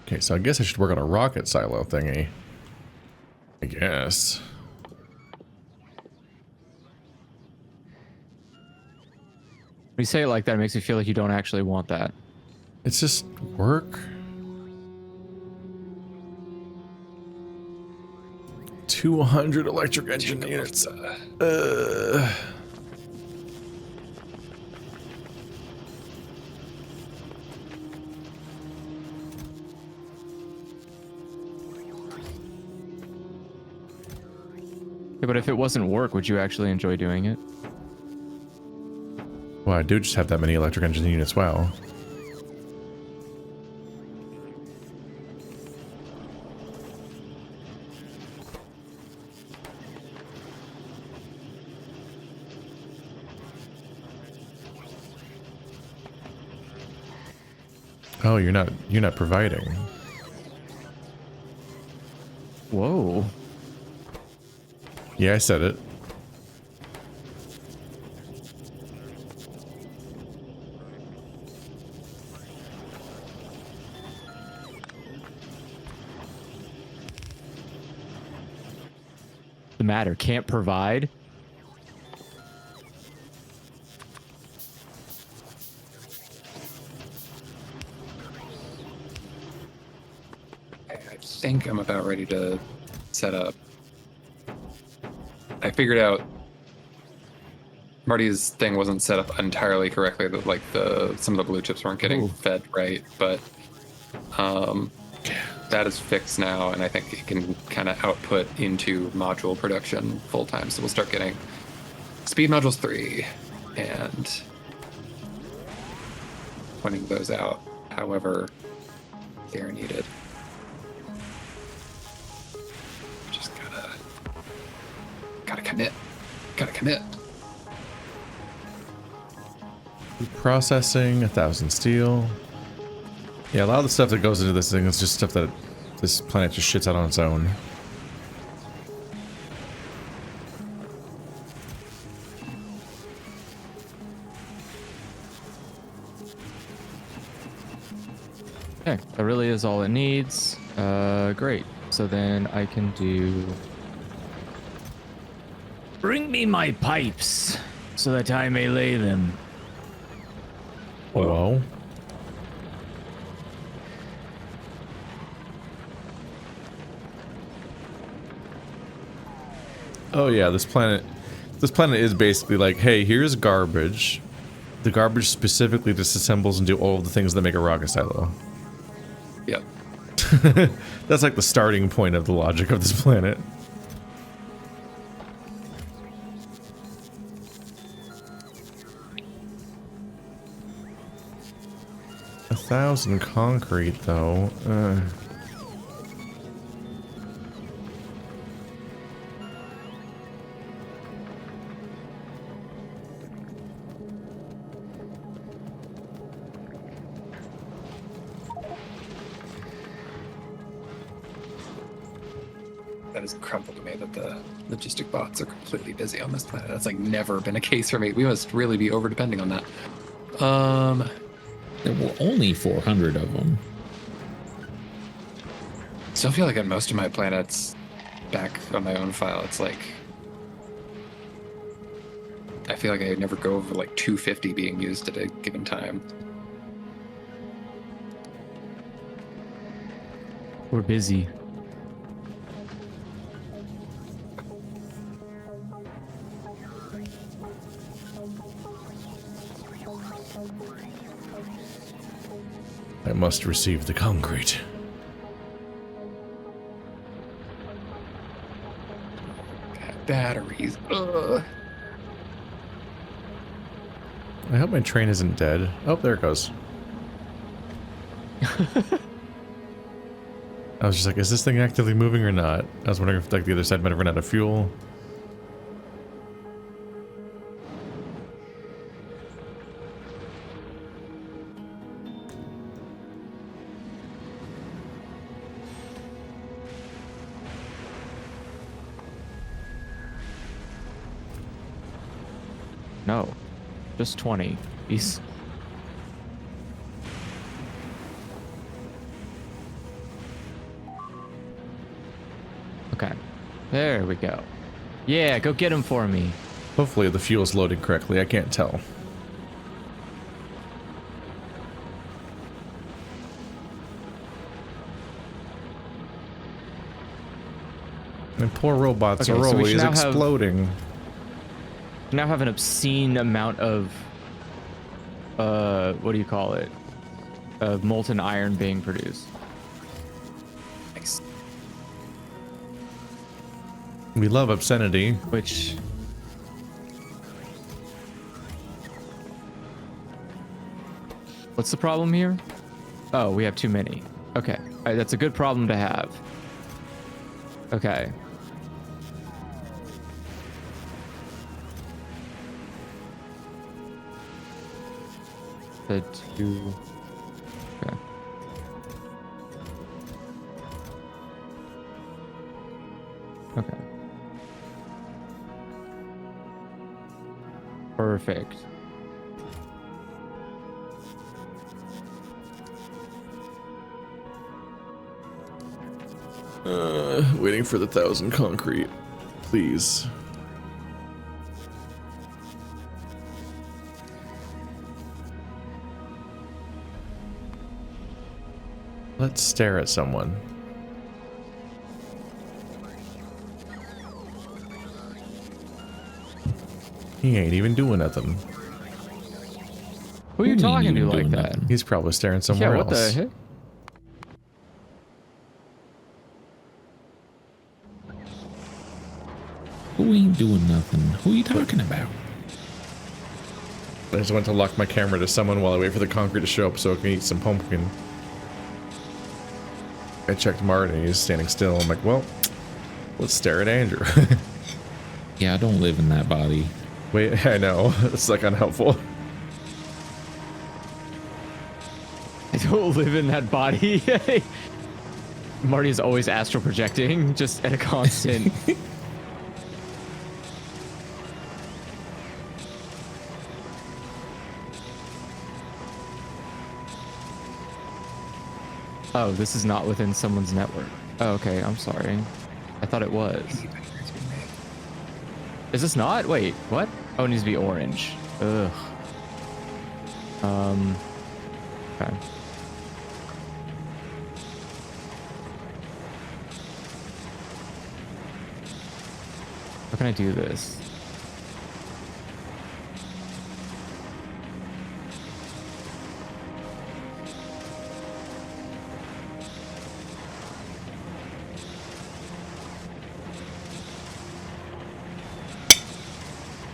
Okay, so I guess I should work on a rocket silo thingy. I guess. When you say it like that, it makes me feel like you don't actually want that. It's just work. 200 electric engine units. Yeah, but if it wasn't work, would you actually enjoy doing it? Well, I do just have that many electric engine units. Wow. Oh, you're not providing. Whoa. Yeah, I said it. The matter can't provide. I think I'm about ready to set up. I figured out Marty's thing wasn't set up entirely correctly. That like some of the blue chips weren't getting fed right, but that is fixed now, and I think it can kind of output into module production full time. So we'll start getting speed modules 3 and pointing those out however they're needed. Just gotta commit. Gotta commit. Processing 1,000 steel. Yeah, a lot of the stuff that goes into this thing is just stuff that this planet just shits out on its own. Okay, that really is all it needs. Great. So then I can do... Bring me my pipes, so that I may lay them. Whoa. Oh yeah, this planet is basically like, hey, here's garbage. The garbage specifically disassembles and do all of the things that make a rocket silo. Yep. That's like the starting point of the logic of this planet. A 1,000 concrete, though. That is incredible to me that the logistic bots are completely busy on this planet. That's like never been a case for me. We must really be over depending on that. There were only 400 of them. Still feel like on most of my planets back on my own file, it's like I feel like I never go over like 250 being used at a given time. We're busy. I must receive the concrete. Batteries. Ugh. I hope my train isn't dead. Oh, there it goes. I was just like, is this thing actively moving or not? I was wondering if like the other side might have run out of fuel. No, just 20. He's... Okay. There we go. Yeah, go get him for me. Hopefully the fuel's loading correctly. I can't tell. And poor robots Okay, are so we always should now have- exploding. Now have an obscene amount of, what do you call it? Of molten iron being produced. Nice. We love obscenity. Which... What's the problem here? Oh, we have too many. Okay. All right, that's a good problem to have. Okay. The two... Okay. Okay. Perfect. Waiting for the 1,000 concrete. Please. Let's stare at someone. He ain't even doing nothing. Who are you Who talking ain't to even like doing that? nothing? He's probably staring Yeah, somewhere what the else. heck? Who ain't doing nothing? Who you talking about? I just went to lock my camera to someone while I wait for the concrete to show up so I can eat some pumpkin. I checked Martin and he's standing still. I'm like, well, let's stare at Andrew. Yeah, I don't live in that body. Wait, I know. It's like unhelpful. I don't live in that body. Marty is always astral projecting, just at a constant. Oh, this is not within someone's network. Oh, okay, I'm sorry. I thought it was. Is this not? Wait, what? Oh, it needs to be orange. Ugh. Okay. How can I do this?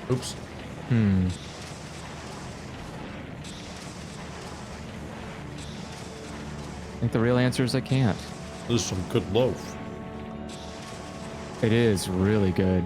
Oops. I think the real answer is I can't. This is some good loaf. It is really good.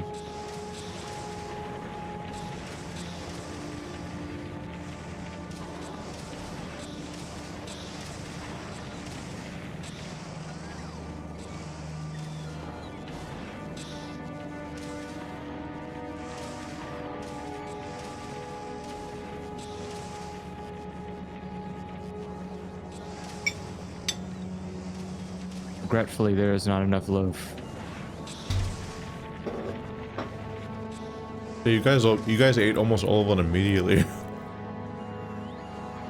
Regretfully, there is not enough loaf. Yeah, you guys ate almost all of it immediately.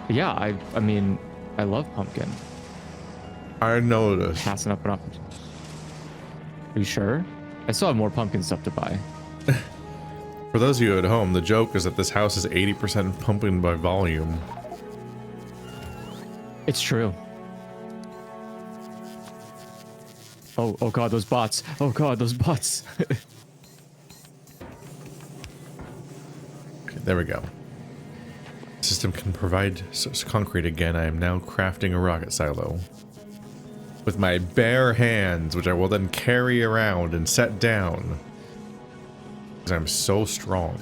Yeah, I mean, I love pumpkin. I noticed. Passing up an opportunity. Are you sure? I still have more pumpkin stuff to buy. For those of you at home, the joke is that this house is 80% pumpkin by volume. It's true. Oh god, those bots. Oh god, those bots. Okay, there we go. System can provide concrete again. I am now crafting a rocket silo. With my bare hands, which I will then carry around and set down. Because I'm so strong.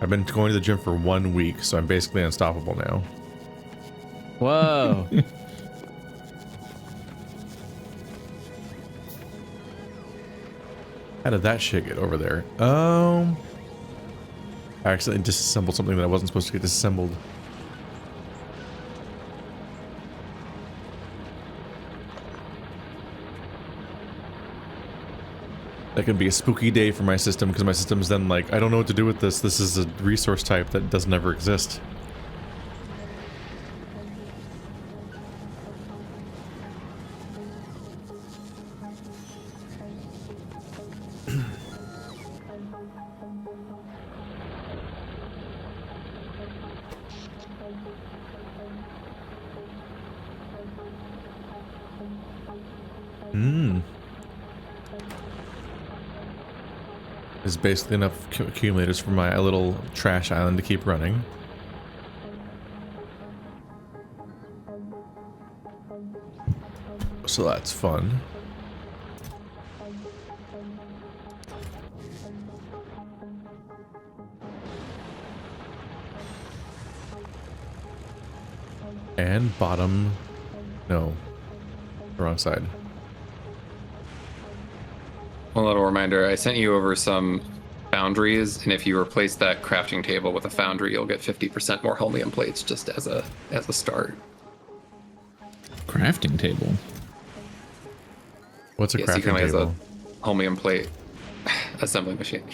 I've been going to the gym for 1 week, so I'm basically unstoppable now. Whoa. How did that shit get over there? I accidentally disassembled something that I wasn't supposed to get disassembled. That can be a spooky day for my system, because my system's then like, I don't know what to do with this. This is a resource type that doesn't ever exist. There's basically enough accumulators for my little trash island to keep running. So that's fun. And bottom, no, the wrong side. One little reminder, I sent you over some foundries, and if you replace that crafting table with a foundry, you'll get 50% more holmium plates just as a start. Crafting table. What's a Yes, you crafting can table? as a holmium plate assembly machine.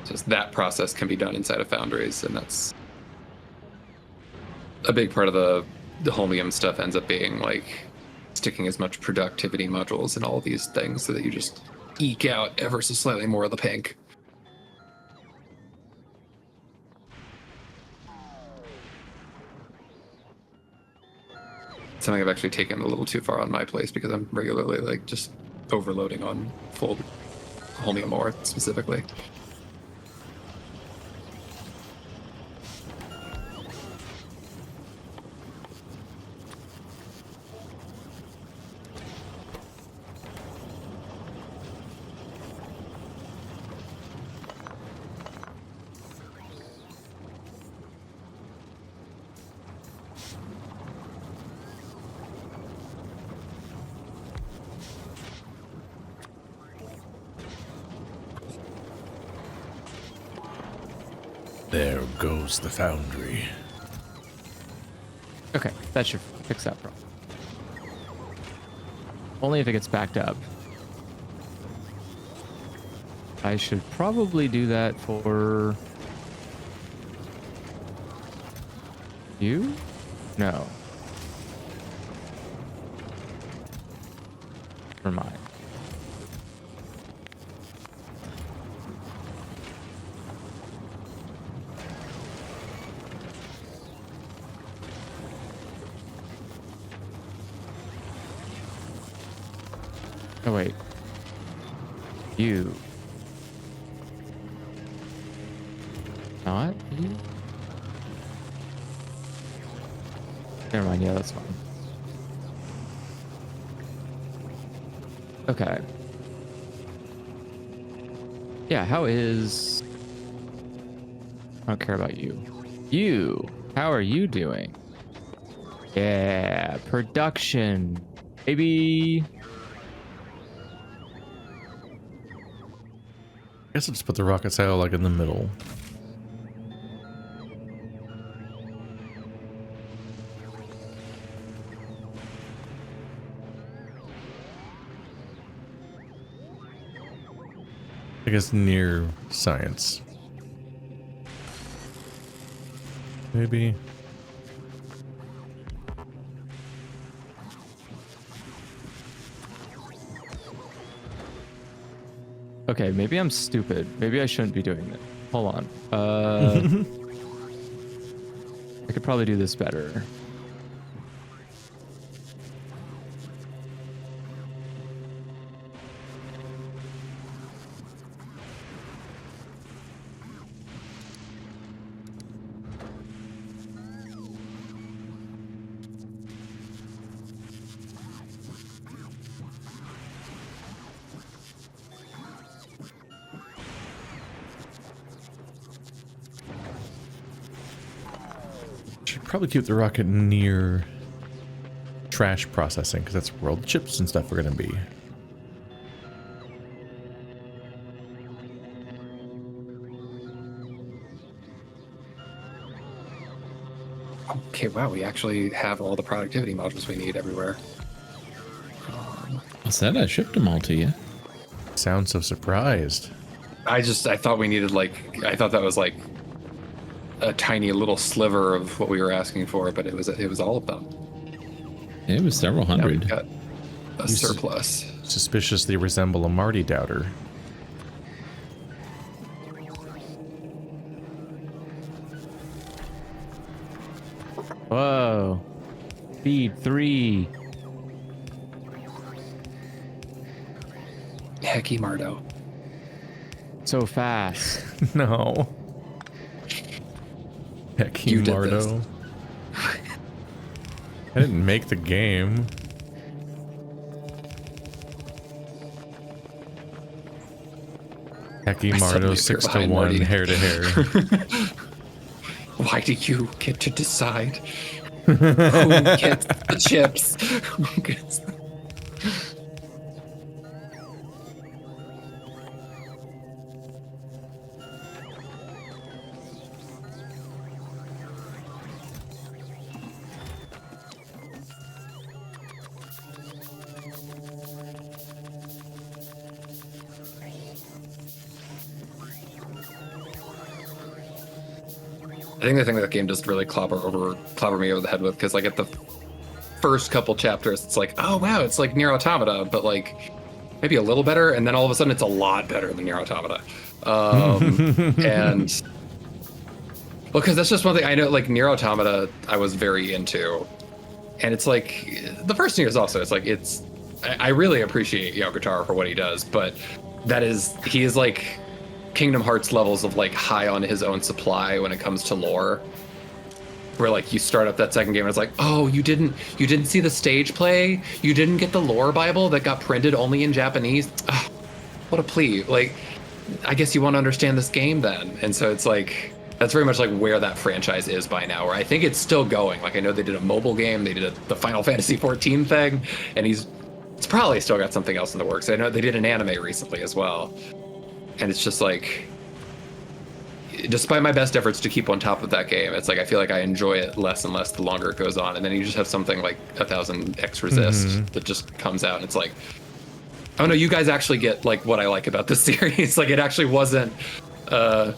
Just that process can be done inside of foundries, and that's a big part of the holmium stuff ends up being like sticking as much productivity modules in all of these things so that you just eke out ever so slightly more of the pink. Something I've actually taken a little too far on my place because I'm regularly like just overloading on full holmium ore specifically. There goes the foundry. Okay, that should fix that problem. Only if it gets backed up. I should probably do that for you? No. Never mind. Oh wait. You. Not you? Never mind, yeah, that's fine. Okay. Yeah, how is... I don't care about you. You! How are you doing? Yeah, production. Maybe... I guess I'll just put the rocket sail like in the middle. I guess near science. Maybe. Okay, maybe I'm stupid. Maybe I shouldn't be doing that. Hold on. I could probably do this better. Should probably keep the rocket near trash processing, because that's where all the chips and stuff are going to be. Okay, wow, we actually have all the productivity modules we need everywhere. I said I shipped them all to you. Sound so surprised. I thought we needed I thought that was like a tiny little sliver of what we were asking for, but it was all of them. It was several Now we've hundred. got a surplus. Suspiciously resemble a Marty doubter. Whoa. Speed 3. Hecky Mardo. So fast. No. Heck, You did Mardo. I didn't make the game. Hecky I Mardo suddenly 6 to appear 1, behind Marty. hair to hair. Why do you get to decide who gets the chips? Who gets I think the thing that game does really clobber me over the head with, because like at the first couple chapters, it's like, oh wow, it's like Nier Automata, but like maybe a little better, and then all of a sudden it's a lot better than Nier Automata. And well, because that's just one thing I know. Like Nier Automata, I was very into, and it's like the first Nier is also. It's like I really appreciate Yoko Taro for what he does, but he is like Kingdom Hearts levels of like high on his own supply when it comes to lore, where like you start up that second game and it's like, oh, you didn't see the stage play, you didn't get the lore Bible that got printed only in Japanese. Ugh, what a plea. Like, I guess you want to understand this game then. And so it's like, that's very much like where that franchise is by now, where I think it's still going. Like I know they did a mobile game, they did the Final Fantasy 14 thing, and it's probably still got something else in the works. I know they did an anime recently as well. And it's just like, despite my best efforts to keep on top of that game, it's like I feel like I enjoy it less and less the longer it goes on. And then you just have something like 1000X Resist that just comes out, and it's like, oh no, you guys actually get like what I like about this series. Like it actually wasn't a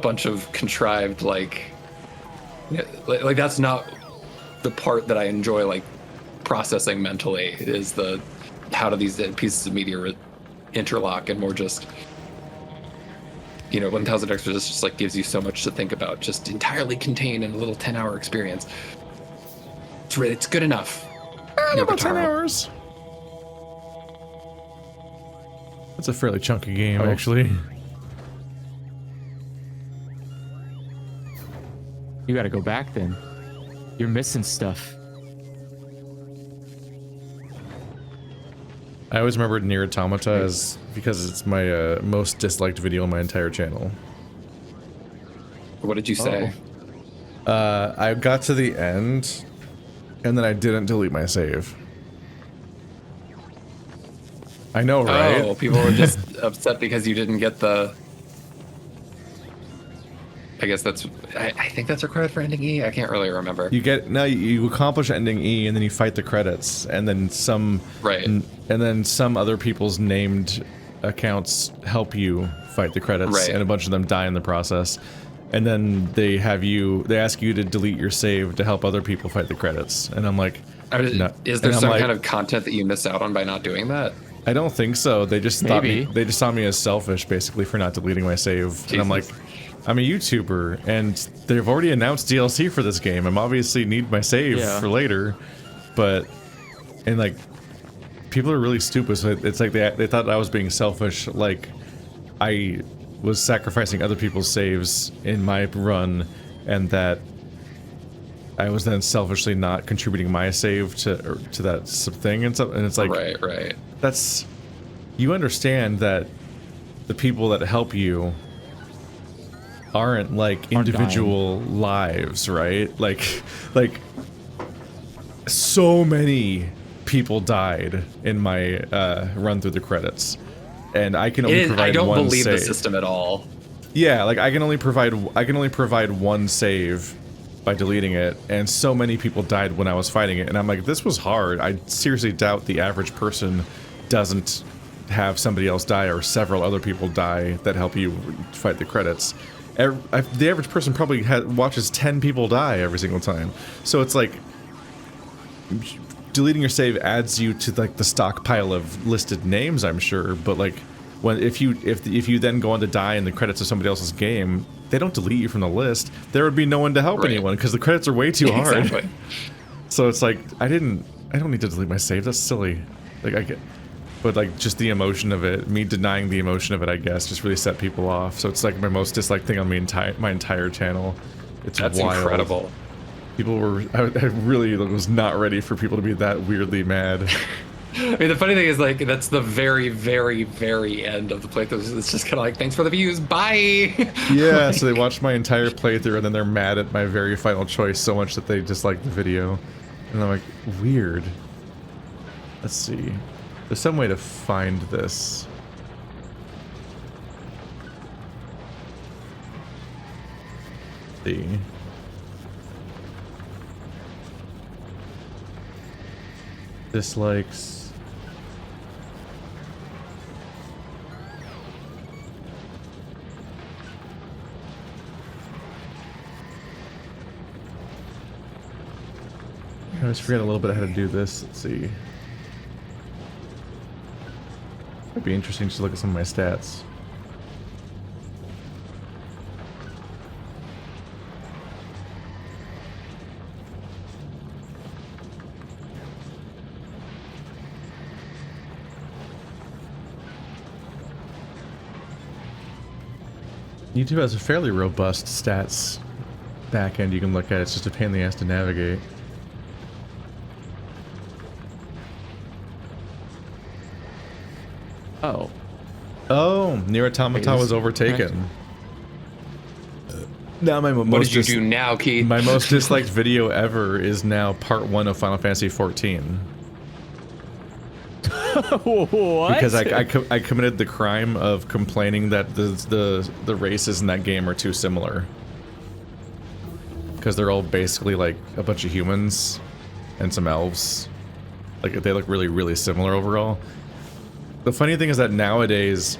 bunch of contrived like that's not the part that I enjoy like processing mentally. It is the how do these pieces of media interlock, and more just, you know, 1000 Extras just like gives you so much to think about, just entirely contained in a little 10-hour experience. It's good enough. About 10 hours. That's a fairly chunky game, actually. You gotta go back then. You're missing stuff. I always remembered Nier Automata as because it's my most disliked video on my entire channel. What did you say? I got to the end, and then I didn't delete my save. I know, right? Oh, people were just upset because you didn't get the... I guess I think that's required for ending E. I can't really remember. You accomplish ending E, and then you fight the credits, and then some and then some other people's named accounts help you fight the credits, and a bunch of them die in the process. And then they ask you to delete your save to help other people fight the credits. And I'm like, no. Is there some kind of content that you miss out on by not doing that? I don't think so. They just they just saw me as selfish, basically, for not deleting my save. Jesus. And I'm like, I'm a YouTuber, and they've already announced DLC for this game. I'm obviously need my save for later, and like, people are really stupid. So it's like they thought I was being selfish, like I was sacrificing other people's saves in my run, and that I was then selfishly not contributing my save to that thing and stuff. And it's like, right. That's, you understand that the people that help you aren't like individual lives, right? Like so many people died in my run through the credits, and I can only provide one save. I don't believe the system at all. Yeah, like I can only provide one save by deleting it, and so many people died when I was fighting it, and I'm like, this was hard. I seriously doubt the average person doesn't have somebody else die or several other people die that help you fight the credits. The average person probably watches 10 people die every single time. So it's like, deleting your save adds you to like the stockpile of listed names, I'm sure, but like, if you then go on to die in the credits of somebody else's game, they don't delete you from the list. There would be no one to help anyone because the credits are way too hard. Exactly. So it's like, I don't need to delete my save. That's silly. Like but like just the emotion of it, me denying the emotion of it, I guess, just really set people off. So it's like my most disliked thing on my entire channel. That's wild. Incredible. People were, I really was not ready for people to be that weirdly mad. I mean, the funny thing is, like, that's the very, very, very end of the playthrough. It's just kind of like, thanks for the views, bye! Yeah, so they watched my entire playthrough and then they're mad at my very final choice so much that they dislike the video. And I'm like, weird. Let's see. There's some way to find this. Let's see. Dislikes. I always forget a little bit how to do this. Let's see. It'd be interesting to look at some of my stats. YouTube has a fairly robust stats backend you can look at. It's just a pain in the ass to navigate. Oh, Nier Automata was overtaken. Now my what did you do now, Keith? My most disliked video ever is now part 1 of Final Fantasy 14. What? Because I committed the crime of complaining that the races in that game are too similar. Because they're all basically like a bunch of humans and some elves. Like they look really, really similar overall. The funny thing is that nowadays,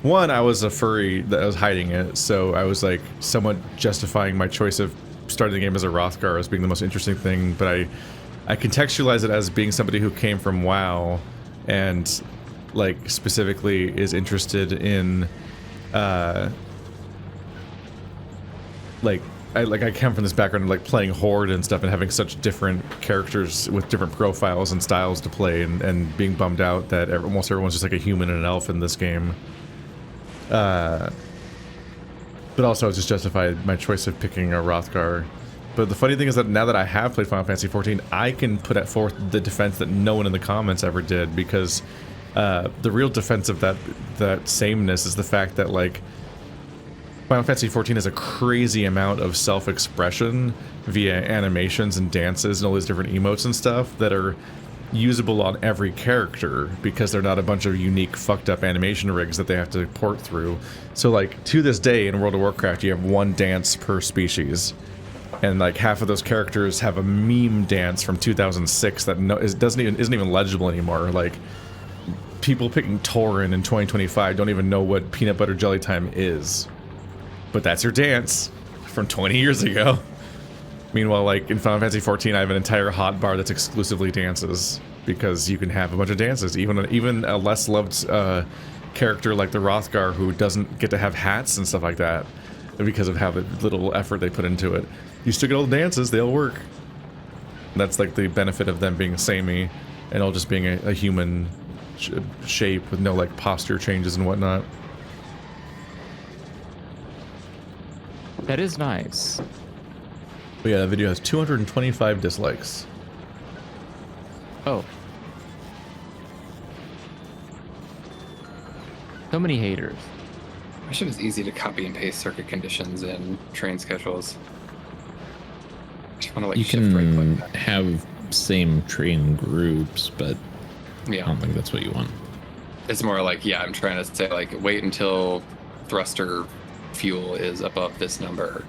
one, I was a furry that I was hiding it, so I was like somewhat justifying my choice of starting the game as a Rothgar as being the most interesting thing, but I contextualize it as being somebody who came from WoW and like specifically is interested in I come from this background of like playing Horde and stuff and having such different characters with different profiles and styles to play and being bummed out that almost everyone's just like a human and an elf in this game. But also I just justified my choice of picking a Rothgar. But the funny thing is that now that I have played Final Fantasy XIV, I can put forth the defense that no one in the comments ever did, because the real defense of that sameness is the fact that like Final Fantasy XIV has a crazy amount of self-expression via animations and dances and all these different emotes and stuff that are usable on every character because they're not a bunch of unique fucked up animation rigs that they have to port through. So like to this day in World of Warcraft you have one dance per species, and like half of those characters have a meme dance from 2006 that isn't even legible anymore. Like people picking Tauren in 2025 don't even know what peanut butter jelly time is. But that's your dance from 20 years ago. Meanwhile, like in Final Fantasy XIV, I have an entire hotbar that's exclusively dances because you can have a bunch of dances. Even a less loved character like the Rothgar who doesn't get to have hats and stuff like that because of how little effort they put into it. You still get all the dances; they all work. And that's like the benefit of them being samey and all just being a human shape with no like posture changes and whatnot. That is nice. But yeah, that video has 225 dislikes. Oh. So many haters. I wish it was easy to copy and paste circuit conditions in train schedules. I just want to like you shift can right click. have same train groups, but Yeah. I don't think that's what you want. It's more like, yeah, I'm trying to say like wait until thruster fuel is above this number.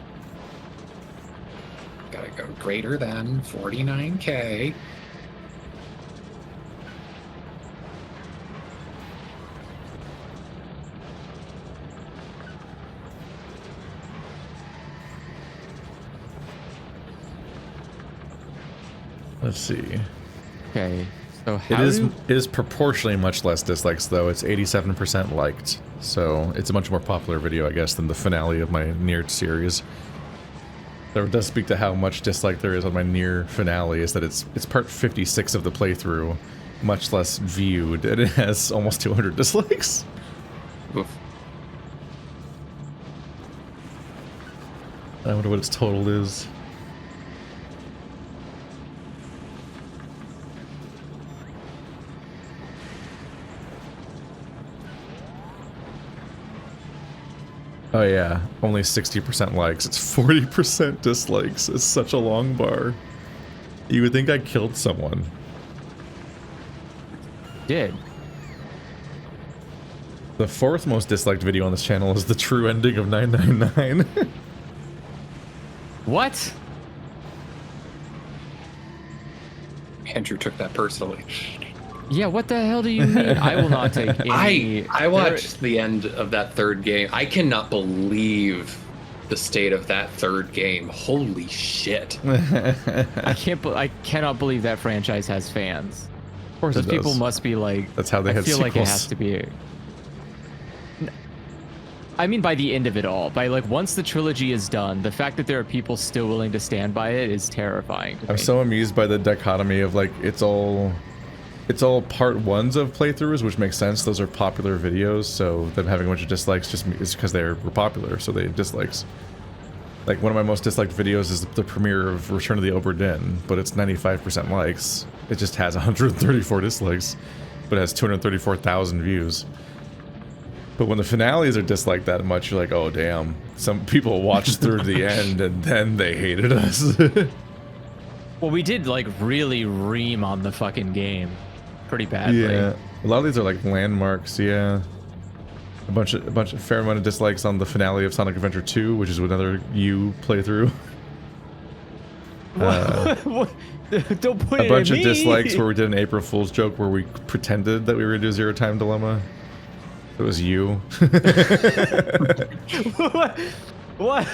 Gotta go greater than 49K. Let's see. Okay. So It how is do- it is proportionally much less dislikes though. It's 87% liked, so it's a much more popular video, I guess, than the finale of my Nier series. That does speak to how much dislike there is on my Nier finale. Is that it's part 56 of the playthrough, much less viewed, and it has almost 200 dislikes. Oof. I wonder what its total is. Oh yeah, only 60% likes. It's 40% dislikes. It's such a long bar. You would think I killed someone. did? The fourth most disliked video on this channel is the true ending of 999. What? Andrew took that personally. Yeah, what the hell do you mean? I will not take any... I watched the end of that third game. I cannot believe the state of that third game. Holy shit. I cannot believe that franchise has fans. Of course Those it people does. must be like... That's how they I had feel like it sequels. has to be... I mean by the end of it all. By like once the trilogy is done, the fact that there are people still willing to stand by it is terrifying to me. I'm so amused by the dichotomy of like it's all part ones of playthroughs, which makes sense. Those are popular videos, so them having a bunch of dislikes just is because they were popular, so they have dislikes. Like one of my most disliked videos is the premiere of Return of the Obra Dinn, but it's 95% likes. It just has 134 dislikes, but it has 234,000 views. But when the finales are disliked that much, you're like, oh damn. Some people watched through to the end and then they hated us. Well, we did like really ream on the fucking game pretty badly. Yeah, a lot of these are like landmarks. Yeah, a fair amount of dislikes on the finale of Sonic Adventure 2, which is another you playthrough. What? Don't put A it bunch at of me. dislikes where we did an April Fool's joke where we pretended that we were gonna do Zero Time Dilemma. It was you. What?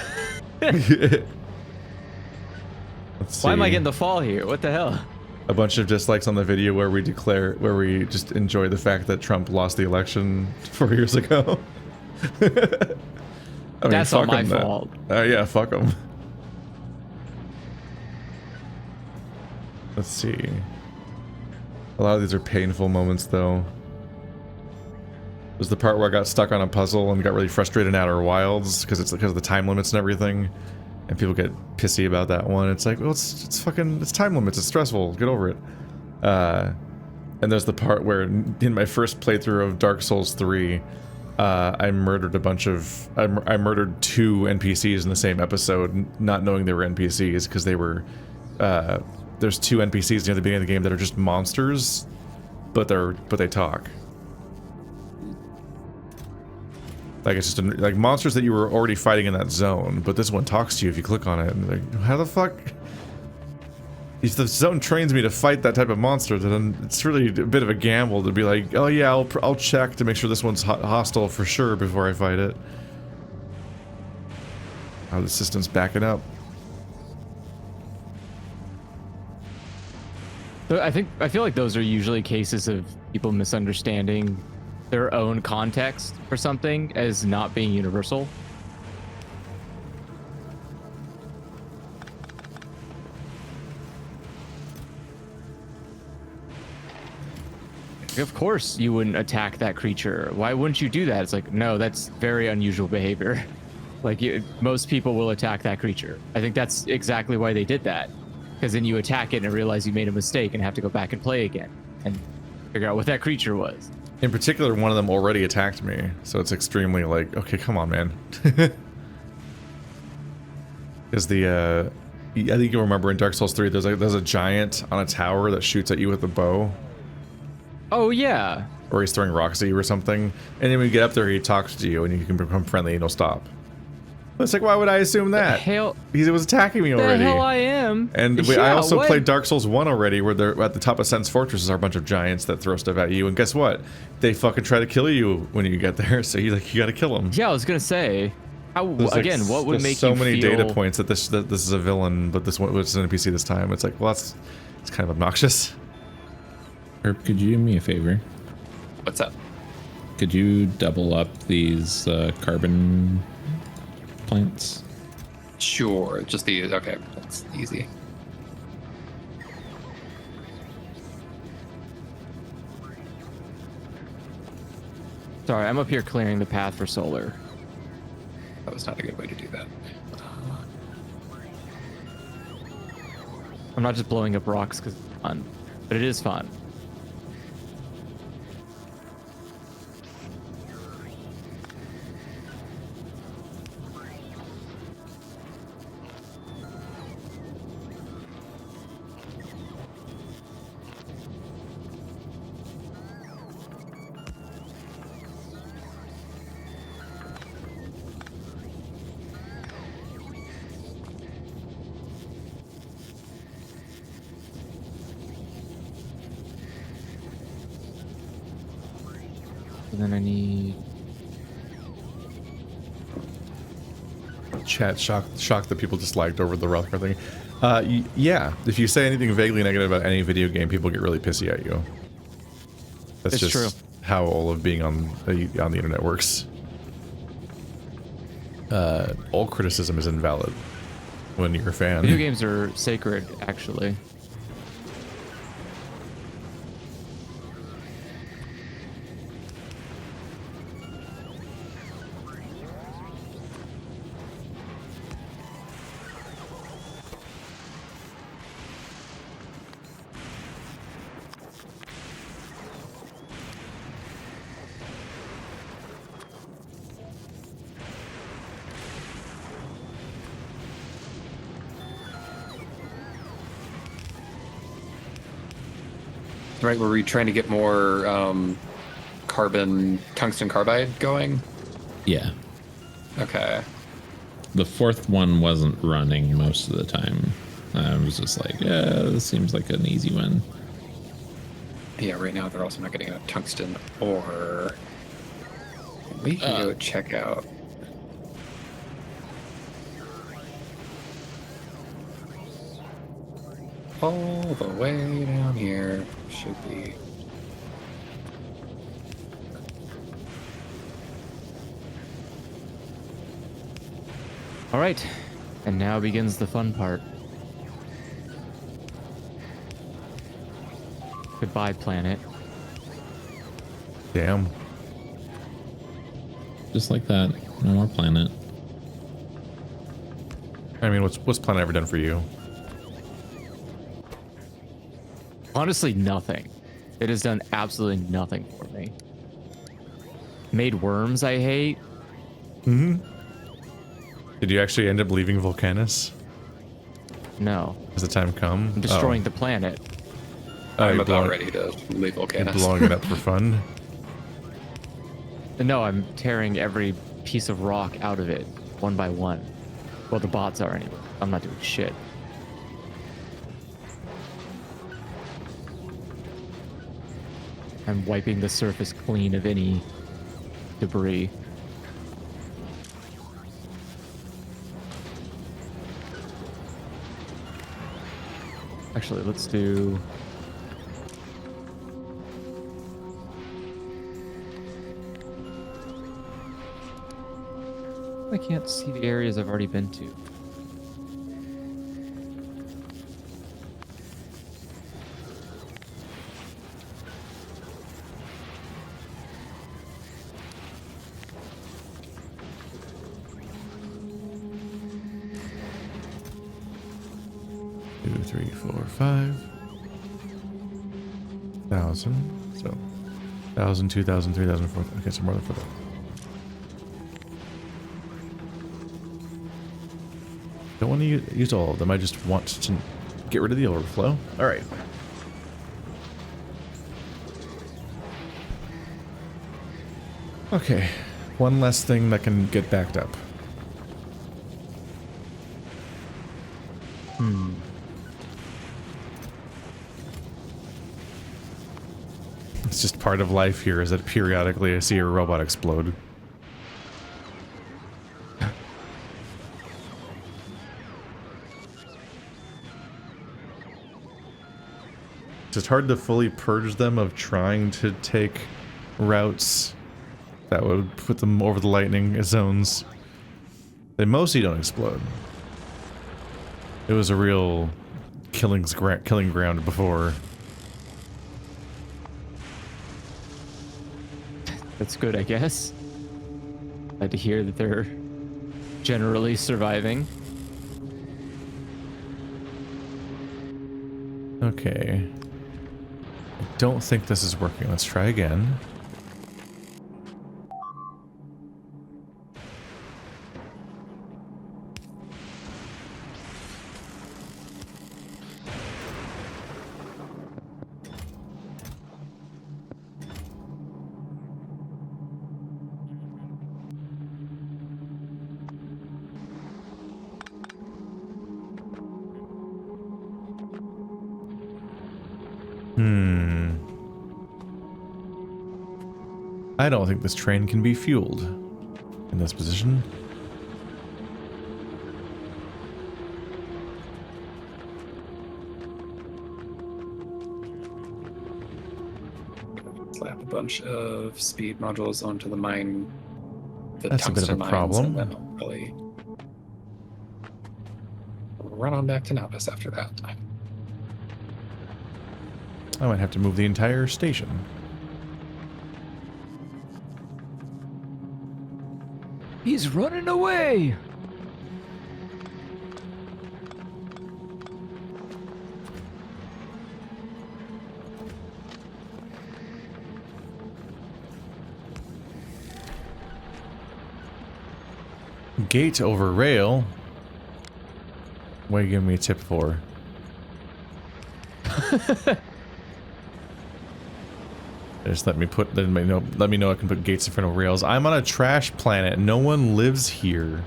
Let's Why am I see. getting the fall here? What the hell? A bunch of dislikes on the video where we just enjoy the fact that Trump lost the election 4 years ago. I mean, That's not fuck my 'em then. fault. Yeah, fuck them. Let's see. A lot of these are painful moments, though. There's the part where I got stuck on a puzzle and got really frustrated in Outer Wilds because of the time limits and everything. And people get pissy about that one. It's like, well, it's time limits. It's stressful. Get over it. And there's the part where in my first playthrough of Dark Souls 3, I murdered I murdered 2 NPCs in the same episode, not knowing they were NPCs because they were, there's 2 NPCs near the beginning of the game that are just monsters, but they talk. Like it's just like monsters that you were already fighting in that zone, but this one talks to you if you click on it. And like, how the fuck? If the zone trains me to fight that type of monster, then it's really a bit of a gamble to be like, oh yeah, I'll check to make sure this one's hostile for sure before I fight it. How the system's backing up. So I feel like those are usually cases of people misunderstanding their own context for something as not being universal. Of course you wouldn't attack that creature. Why wouldn't you do that? It's like, no, that's very unusual behavior. Like most people will attack that creature. I think that's exactly why they did that. Because then you attack it and realize you made a mistake and have to go back and play again and figure out what that creature was. In particular, one of them already attacked me, so it's extremely like, okay, come on, man. Because I think you'll remember in Dark Souls 3, there's a giant on a tower that shoots at you with a bow. Oh yeah. Or he's throwing rocks at you or something. And then when you get up there, he talks to you and you can become friendly and he'll stop. It's like, why would I assume that? Hell, Because it was attacking me the already. hell I am. And I Yeah, also what? played Dark Souls 1 already, where they're at the top of Sen's Fortress are a bunch of giants that throw stuff at you, and guess what? They fucking try to kill you when you get there, so you gotta kill them. Yeah, I was gonna say. How, There's again, like, what would there's make so you many feel... data points that this is a villain, but this one was an NPC this time. It's like, well, it's kind of obnoxious. Herb, could you do me a favor? What's up? Could you double up these carbon plants? Sure. Just the okay. That's easy. Sorry, I'm up here clearing the path for solar. That was not a good way to do that. I'm not just blowing up rocks because it's fun, but it is fun. And then I need... Chat shocked that people just lagged over the Rothgar thing. Yeah, if you say anything vaguely negative about any video game, people get really pissy at you. That's It's just true. how all of being on the internet works. All criticism is invalid when you're a fan. Video games are sacred, actually. Right, were we trying to get more carbon tungsten carbide going? Yeah. Okay. The fourth one wasn't running most of the time. I was just like, yeah, this seems like an easy one. Yeah, right now they're also not getting a tungsten ore. We can go check out. All the way down here should be. All right, and now begins the fun part. Goodbye, planet. Damn. Just like that. No more planet. I mean, what's Planet ever done for you? Honestly, nothing. It has done absolutely nothing for me. Made worms I hate. Mm-hmm. Did you actually end up leaving Vulcanus? No. Has the time come? I'm destroying the planet. I'm you're about blowing- ready to leave you're Vulcanus. blowing it up for fun. No, I'm tearing every piece of rock out of it, one by one. Well, the bots are anyway. I'm not doing shit. I'm wiping the surface clean of any debris. Actually, let's do... I can't see the areas I've already been to. Two, 3, 4, 5. 1,000. So 1,000, 2,000, 3,000, 4,000. Okay, so more than 4,000. Don't want to use all of them. I just want to get rid of the overflow. All right. Okay. One less thing that can get backed up. It's just part of life here, is that periodically I see a robot explode. It's hard to fully purge them of trying to take routes that would put them over the lightning zones. They mostly don't explode. It was a real killing ground before. That's good, I guess. Glad to hear that they're generally surviving. Okay. I don't think this is working. Let's try again. I don't think this train can be fueled in this position. Slap a bunch of speed modules onto the mine. That's a bit of a problem. And then I'll probably run on back to Novice after that. I might have to move the entire station. He's running away! Gate over rail. What are you giving me a tip for? Just let me know I can put gates in front of rails. I'm on a trash planet. No one lives here.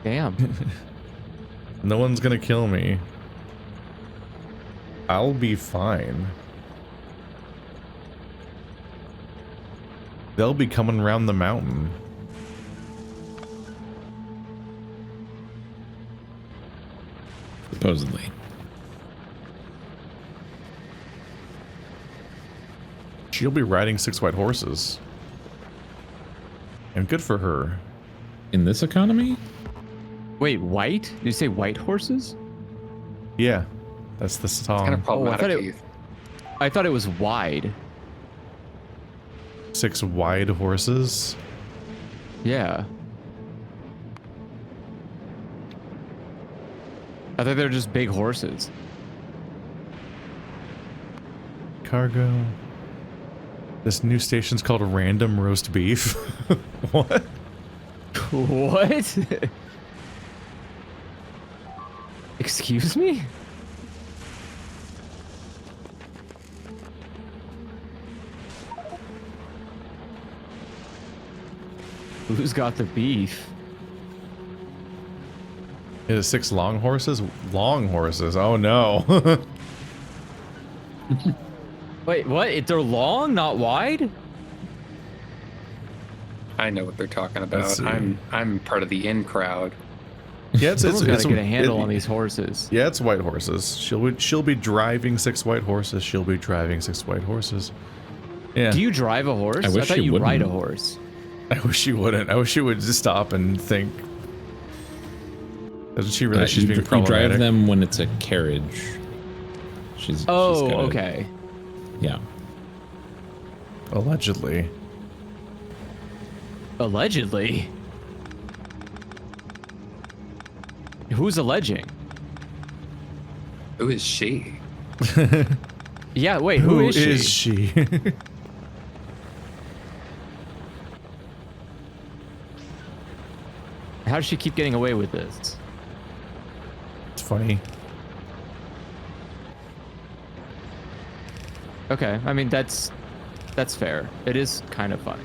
Damn. No one's gonna kill me. I'll be fine. They'll be coming around the mountain. Supposedly. She'll be riding 6 white horses. And good for her. In this economy? Wait, white? Did you say white horses? Yeah. That's the song. Kind of problematic. I thought it was wide. 6 wide horses? Yeah. I thought they were just big horses. Cargo. This new station's called Random Roast Beef. What? What? Excuse me? Who's got the beef? Is it 6 long horses? Long horses. Oh no. Wait, what? They're long, not wide? I know what they're talking Let's about. see. I'm part of the in crowd. Yeah, Someone's got to get a handle on these horses. Yeah, it's white horses. She'll be driving 6 white horses. She'll be driving 6 white horses. Yeah. Do you drive a horse? I wish thought you you ride a wouldn't. horse. I wish you wouldn't. I wish you would just stop and think. Doesn't she realize she's being you problematic? drive them when it's a carriage. She's Oh, gotta- okay. Yeah. Allegedly. Allegedly. Who's alleging? Who is she? Yeah, wait, who is she? she? How does she keep getting away with this? It's funny. Okay, I mean that's fair. It is kind of funny.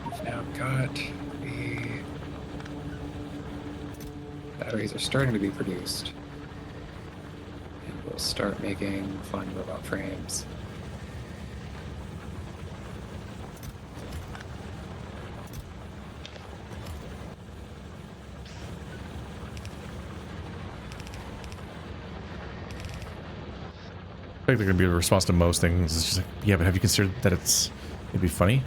We've now got Batteries are starting to be produced. And we'll start making fun robot frames. I think they're gonna be able to respond to most things. It's just like, yeah, but have you considered that it'd be funny?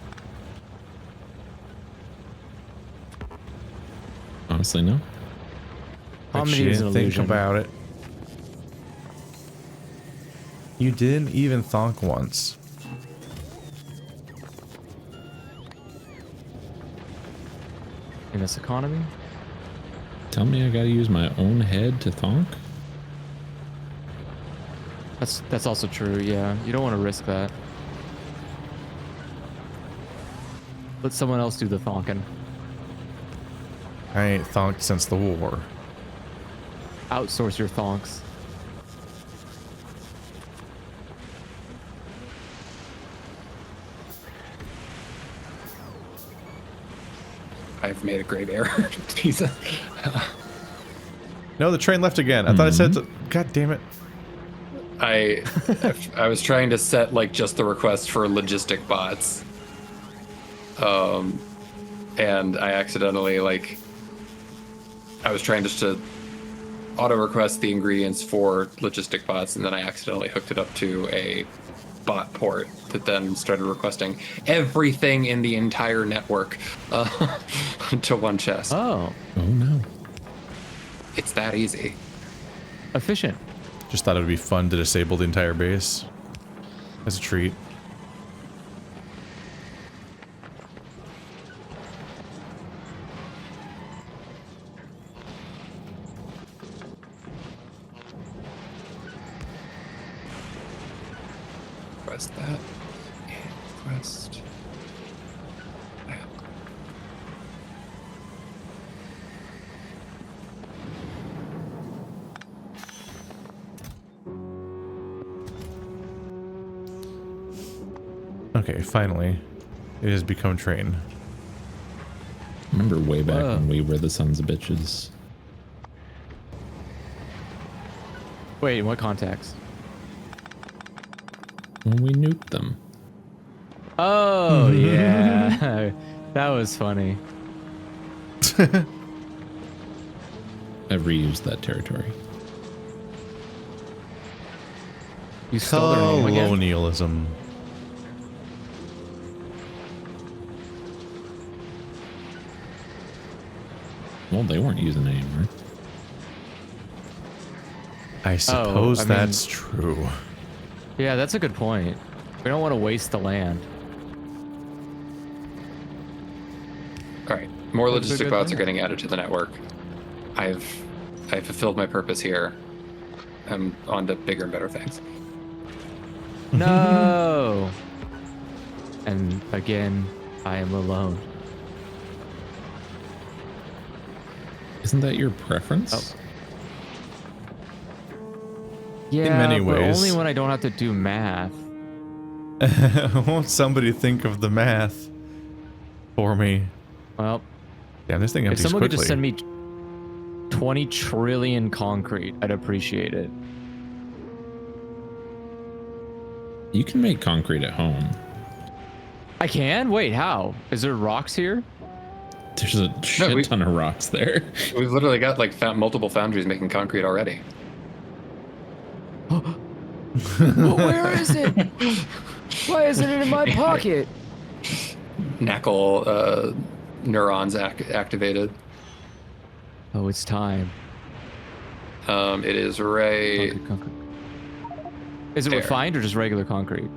Honestly, no. Like, Comedy she is an didn't think illusion. about it. You didn't even thonk once. In this economy? Tell me I gotta use my own head to thonk? That's also true, yeah. You don't want to risk that. Let someone else do the thonking. I ain't thonked since the war. Outsource your thonks. I've made a grave error. Jesus. No, the train left again. I thought I said, God damn it. I was trying to set like just the request for logistic bots. And I accidentally I was trying just to auto request the ingredients for logistic bots, and then I accidentally hooked it up to a bot port that then started requesting everything in the entire network to one chest. Oh, Oh no. It's that easy. efficient. Just thought it would be fun to disable the entire base. As a treat. Request that. And request that. Okay, finally. It has become train. Remember way back Whoa. when we were the sons of bitches. Wait, in what context? When we nuked them. Oh, yeah. That was funny. I've reused that territory. You stole their name again? Colonialism. Well, they weren't using it anymore. I suppose I mean- that's true. Yeah, that's a good point. We don't want to waste the land. All right, more That's a logistic good bots are thing. getting added to the network. I've fulfilled my purpose here. I'm on to bigger and better things. No! And again, I am alone. Isn't that your preference? Oh. Yeah, many but ways. only when I don't have to do math. Won't somebody think of the math for me? Well, Damn, this thing if empties someone quickly. could just send me 20 trillion concrete, I'd appreciate it. You can make concrete at home. I can? Wait, how? Is there rocks here? There's a shit ton of rocks there. We've literally got like multiple foundries making concrete already. Well, where is it? Why isn't it in my pocket? Knackle neurons activated. Oh, it's time. It is right. Concrete. Is it There. refined or just regular concrete?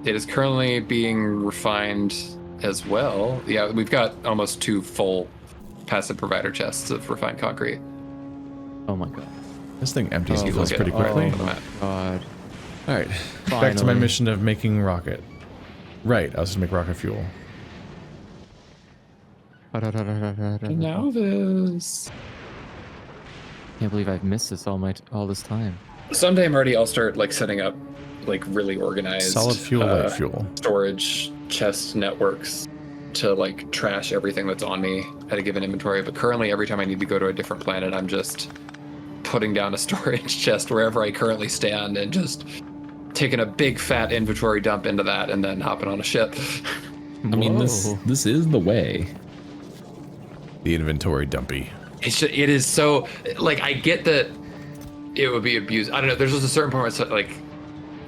It is currently being refined as well. Yeah, we've got almost 2 full passive provider chests of refined concrete. Oh my god. This thing empties Oh, heals look pretty at it. quickly. Oh. God. All right, back to my Finally. mission of making rocket. Right, I was just make rocket fuel. Now this. Can't believe I've missed this all this time. Someday, Marty, I'll start like setting up like really organized Solid fuel, light fuel. storage chest networks to like trash everything that's on me at a given inventory, but currently every time I need to go to a different planet, I'm just putting down a storage chest wherever I currently stand and just taking a big fat inventory dump into that and then hopping on a ship. I mean, this is the way. The inventory dumpy. It is so, like, I get that it would be abused. I don't know. There's just a certain point where it's like,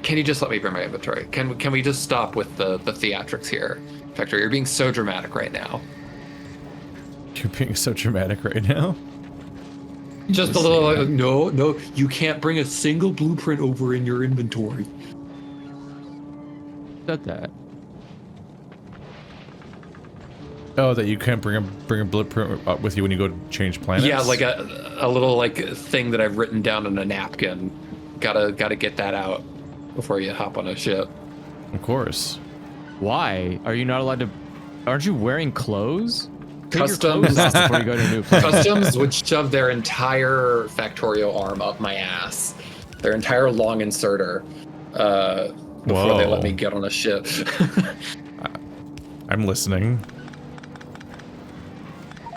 can you just let me bring my inventory? Can we just stop with the theatrics here? Factorio, you're being so dramatic right now. You're being so dramatic right now. Just a little like, no, you can't bring a single blueprint over in your inventory. Said that. Oh, that you can't bring a blueprint up with you when you go to change planets? Yeah, like a little like thing that I've written down on a napkin. Gotta get that out before you hop on a ship. Of course. Why? Are you not allowed to? Aren't you wearing clothes? Take your Customs clothes off before you go to a new planet. Customs would shove their entire Factorio arm up my ass. Their entire long inserter. Before they let me get on a ship. I'm listening.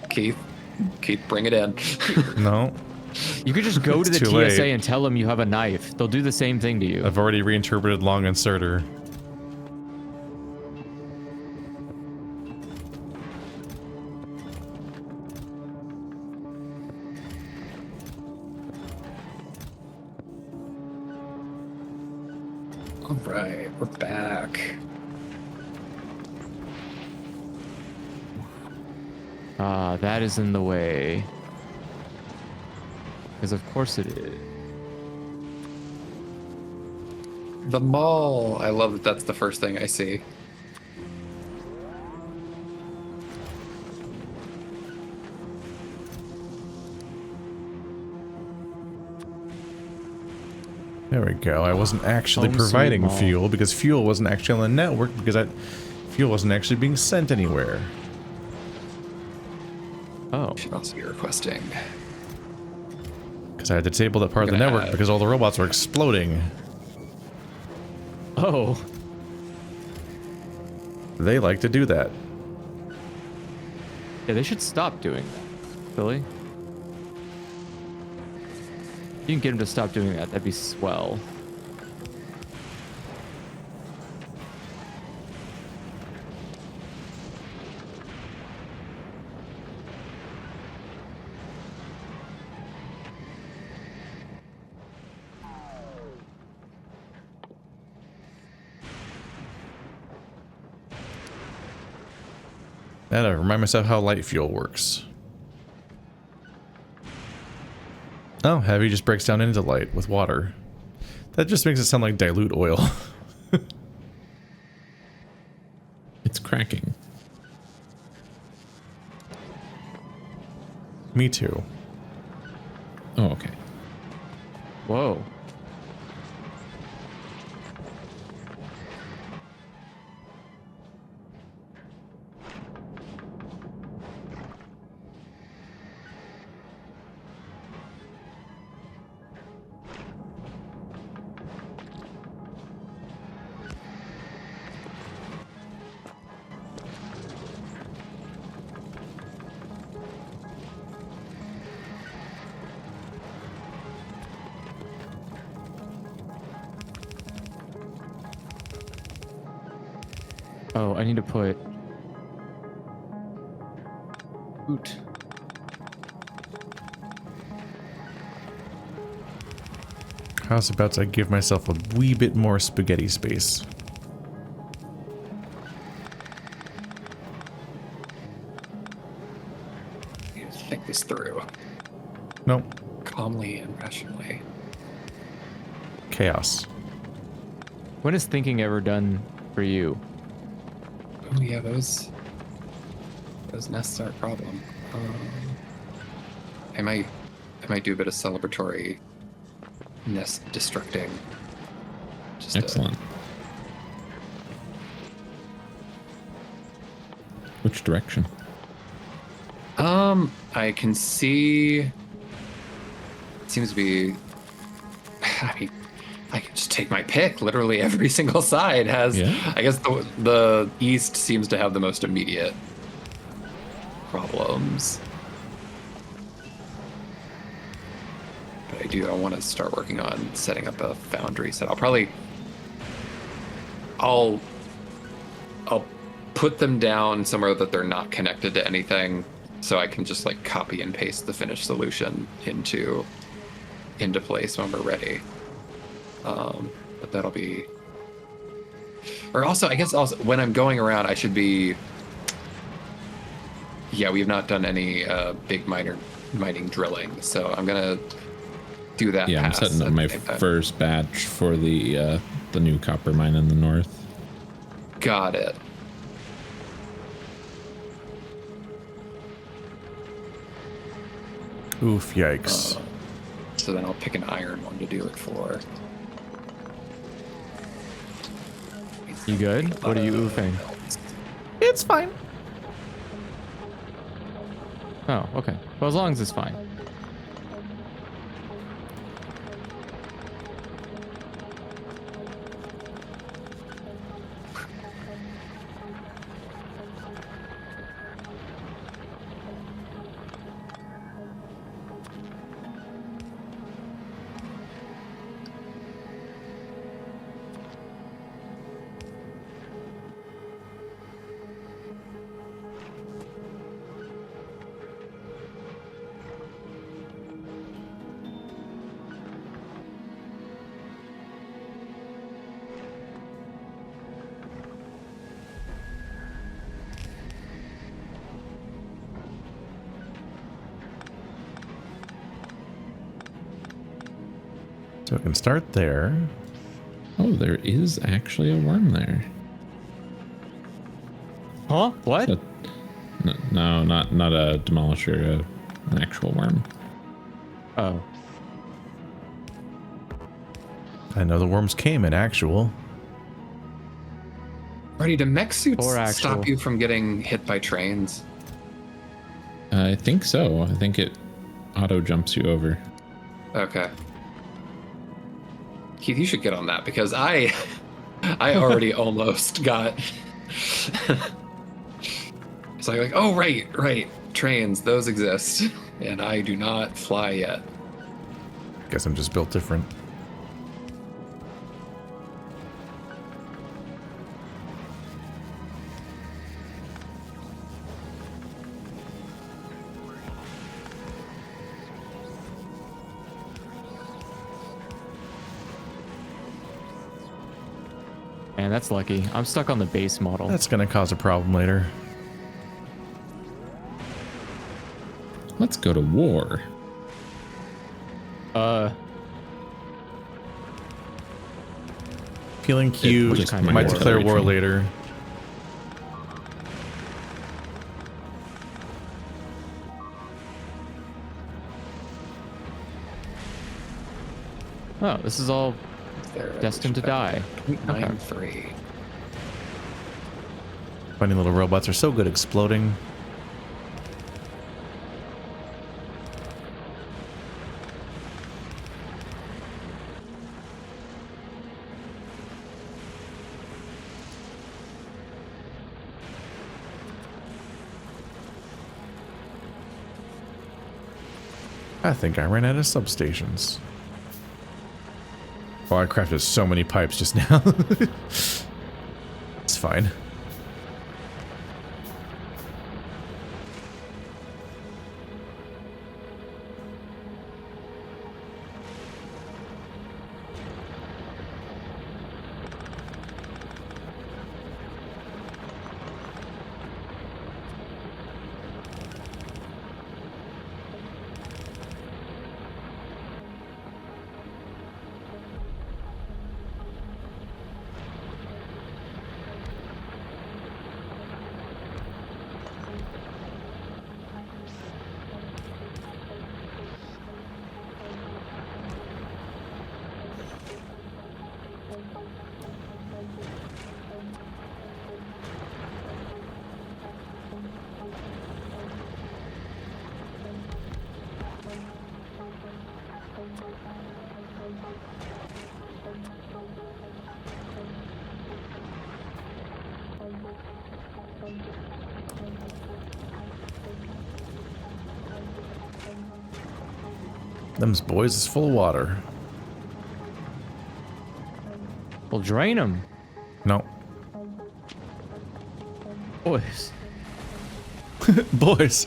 Keith, bring it in. No. You could just go to the It's too TSA late. and tell them you have a knife. They'll do the same thing to you. I've already reinterpreted long inserter. All right, we're back. That is in the way. Because of course it is. The mall. I love that that's the first thing I see. There we go. I wasn't actually Home providing sweet mall. fuel because fuel wasn't actually on the network because that fuel wasn't actually being sent anywhere. Oh. Should also be requesting. Because I had to disable that part of the Gonna network add- because all the robots were exploding. Oh. They like to do that. Yeah, they should stop doing that. Billy? You can get them to stop doing that. That'd be swell. And I remind myself how light fuel works. Oh, heavy just breaks down into light with water. That just makes it sound like dilute oil. It's cracking. Me too. Oh, okay. Whoa. Oh, I need to put boot. I was about to give myself a wee bit more spaghetti space. I need to think this through Nope. calmly and rationally. Chaos. When is thinking ever done for you? Oh yeah, those nests are a problem. I might do a bit of celebratory nest destructing. Just Excellent. Which direction? I can see. It seems to be. I mean, I can just take my pick. Literally every single side has. Yeah. I guess the east seems to have the most immediate problems. But I want to start working on setting up a foundry set. I'll put them down somewhere that they're not connected to anything, so I can just like copy and paste the finished solution into place when we're ready. But that'll be. Or also, I guess also when I'm going around, I should be. Yeah, we've not done any big mining drilling, so I'm gonna do that. Yeah, I'm setting up my first batch for the new copper mine in the north. Got it. Oof, yikes. So then I'll pick an iron one to do it for. You good? What are you oofing? It's fine. Oh, okay. Well, as long as it's fine. So I can start there. Oh, there is actually a worm there. Huh? What? So, no, not a demolisher, an actual worm. Oh. I know the worms came in actual. Marty, do mech suits Or actual. stop you from getting hit by trains? I think so. I think it auto jumps you over. Okay. Keith, you should get on that because I already almost got. It's like, oh, right. Trains, those exist. And I do not fly yet. Guess I'm just built different. Man, that's lucky. I'm stuck on the base model. That's gonna cause a problem later. Let's go to war. Feeling cute. just Might might declare be war true. later. Oh, this is all There, destined to die. 0.93. Funny little robots are so good exploding. I think I ran out of substations. Oh, I crafted so many pipes just now. It's fine. Them's boys is full of water. We'll drain them. No. Boys. Boys.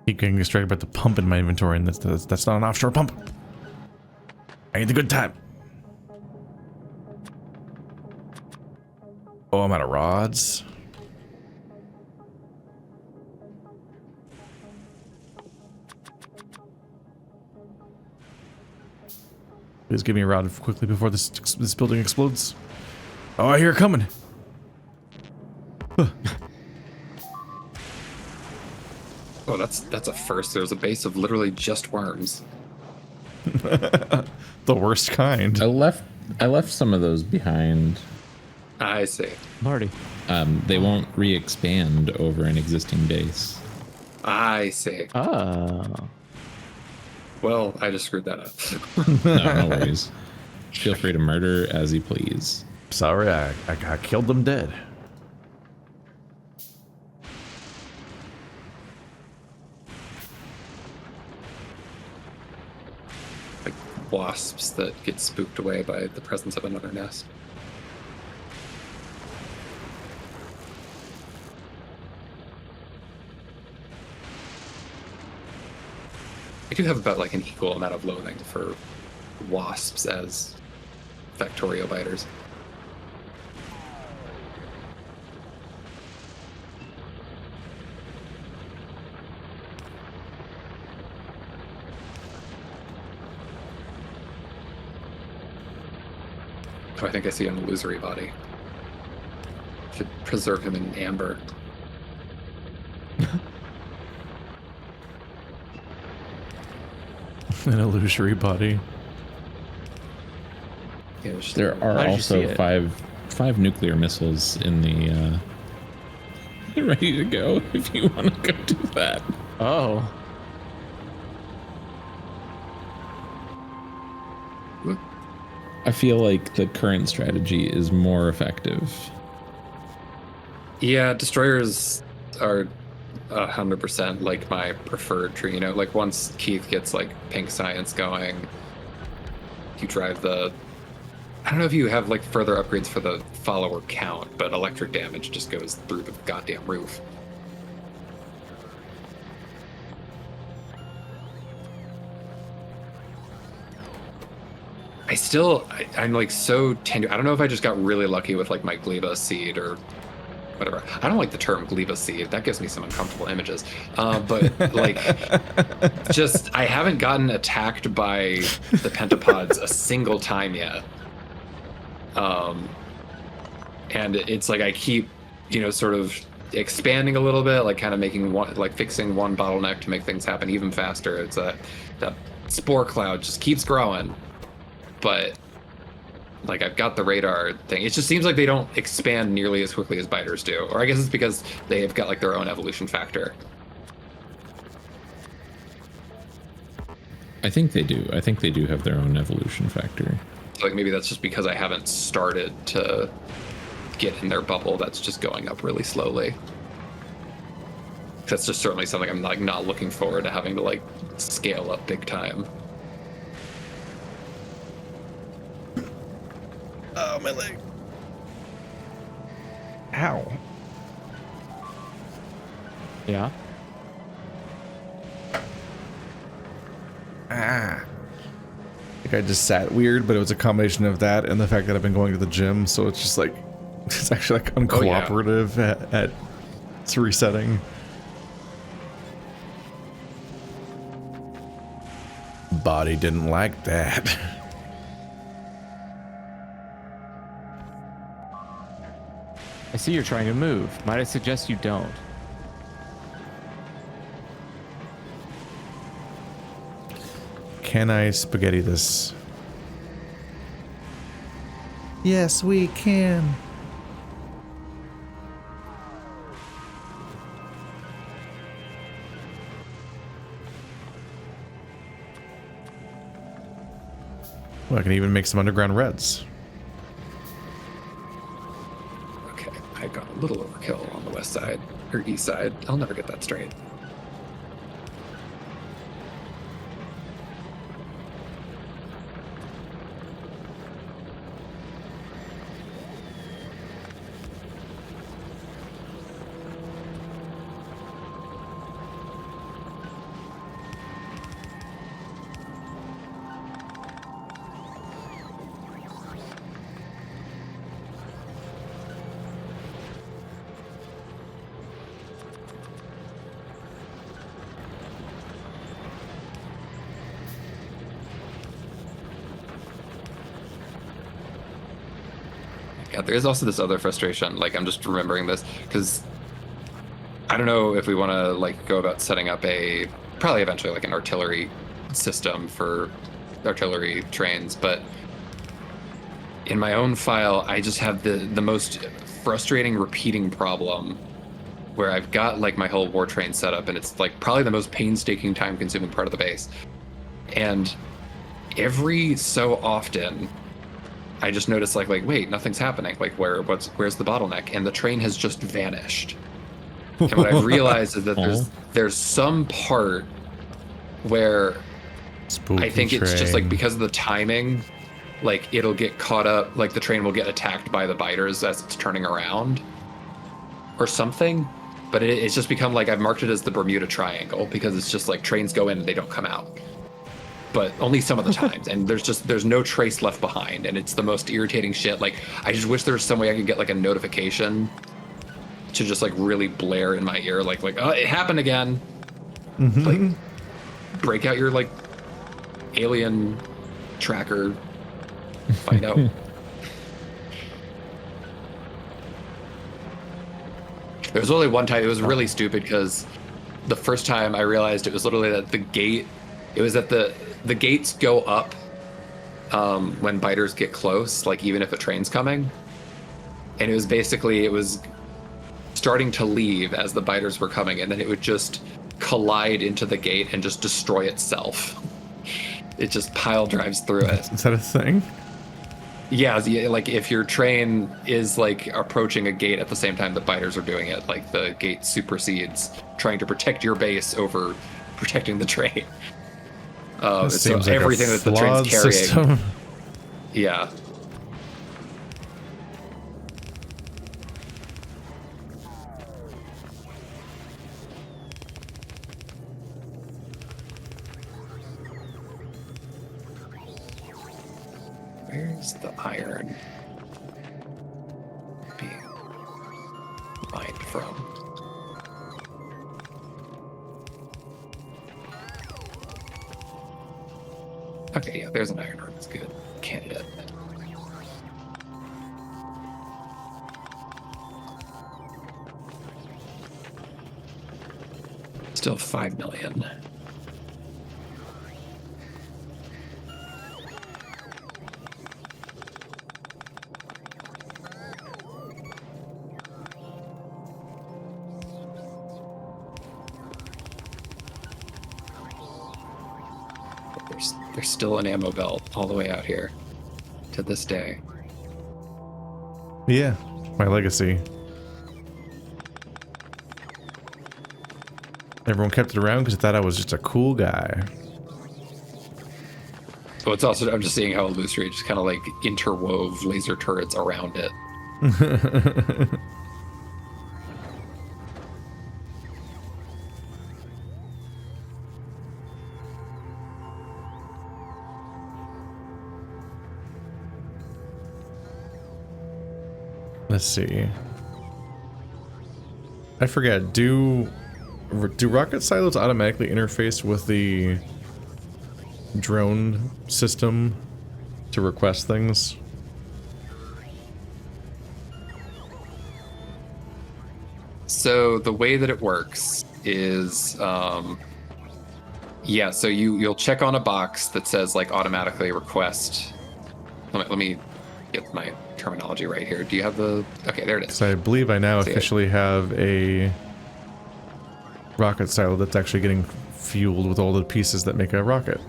Keep getting distracted by the pump in my inventory, and that's not an offshore pump. I need the good time. Oh, I'm out of rods. Please give me a rod quickly before this building explodes. Oh, I hear it coming. Oh, that's a first. There's a base of literally just worms. The worst kind. I left some of those behind. I see. Marty. They won't re-expand over an existing base. I see. Oh. Well, I just screwed that up. No worries. Feel free to murder as you please. Sorry, I killed them dead. Like wasps that get spooked away by the presence of another nest. I do have about like an equal amount of loathing for wasps as Factorio biters. Oh, I think I see an illusory body. Should preserve him in amber. An illusory body. Yeah, just- There are How did you see also it? five nuclear missiles in the ready to go if you want to go do that. Oh. Whoop. I feel like the current strategy is more effective. Yeah, destroyers are 100% like my preferred tree. You know, like once Keith gets like pink science going, you drive the. I don't know if you have like further upgrades for the follower count, but electric damage just goes through the goddamn roof. I'm like so tender. I don't know if I just got really lucky with like my gleba seed or whatever. I don't like the term gleba seed. That gives me some uncomfortable images. But like, just I haven't gotten attacked by the pentapods a single time yet. And it's like I keep, sort of expanding a little bit, like kind of making one, like fixing one bottleneck to make things happen even faster. It's that spore cloud just keeps growing. But like I've got the radar thing. It just seems like they don't expand nearly as quickly as biters do. Or I guess it's because they've got like their own evolution factor. I think they do. I think they do have their own evolution factor. So like maybe that's just because I haven't started to get in their bubble. That's just going up really slowly. That's just certainly something I'm like not looking forward to having to like scale up big time. Oh, my leg. Ow. Yeah. Ah. Like I just sat weird, but it was a combination of that and the fact that I've been going to the gym, so it's just like it's actually like uncooperative at it's resetting. Body didn't like that. I see you're trying to move. Might I suggest you don't? Can I spaghetti this? Yes, we can. Well, I can even make some underground reds. Okay, I got a little overkill on the west side, or east side. I'll never get that straight. Yeah, there's also this other frustration. Like, I'm just remembering this because I don't know if we want to like go about setting up probably eventually like an artillery system for artillery trains, but in my own file, I just have the most frustrating repeating problem where I've got like my whole war train set up, and it's like probably the most painstaking, time-consuming part of the base. And every so often, I just notice like wait, nothing's happening. Like where's the bottleneck? And the train has just vanished. And what I've realized is that there's some part where Spooky I think it's just train. like because of the timing, like it'll get caught up, like the train will get attacked by the biters as it's turning around or something. But it's just become like I've marked it as the Bermuda Triangle because it's just like trains go in and they don't come out. But only some of the times, and there's no trace left behind, and it's the most irritating shit. Like, I just wish there was some way I could get like a notification to just like really blare in my ear, like oh, it happened again. Mm-hmm. Like, break out your like alien tracker, find out. There was only one time it was really stupid because the first time I realized it was literally that the gate. It was that the gates go up when biters get close, like even if a train's coming. And it was starting to leave as the biters were coming, and then it would just collide into the gate and just destroy itself. It just pile drives through it. Is that a thing? Yeah, like if your train is like approaching a gate at the same time that biters are doing it, like the gate supersedes, trying to protect your base over protecting the train. So Seems like everything a that the train's flawed carrying. system. Yeah. Where's the iron being mined from? Okay, yeah, there's an iron ore. That's good. Candidate. Still 5 million. There's still an ammo belt all the way out here to this day. Yeah, my legacy. Everyone kept it around because they thought I was just a cool guy. But it's also, I'm just seeing how Illusory just kind of like interwove laser turrets around it. Let's see. I forget. Do rocket silos automatically interface with the drone system to request things? So the way that it works is, yeah. So you'll check on a box that says like automatically request. Let me get my terminology right here. Do you have the? Okay, there it is. So I believe I now officially have a rocket silo that's actually getting fueled with all the pieces that make a rocket.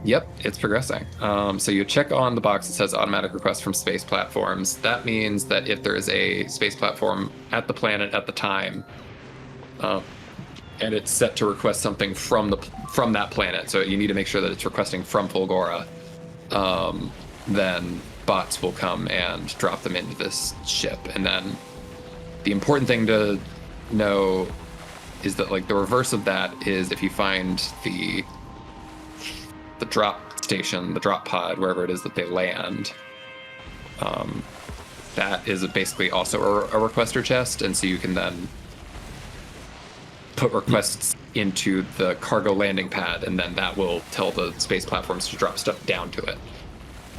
Yep, it's progressing. So you check on the box that says automatic request from space platforms. That means that if there is a space platform at the planet at the time, and it's set to request something from that planet, so you need to make sure that it's requesting from Fulgora, then bots will come and drop them into this ship. And then the important thing to know is that like the reverse of that is if you find the drop station, the drop pod, wherever it is that they land, that is basically also a requester chest, and so you can then put requests into the cargo landing pad, and then that will tell the space platforms to drop stuff down to it.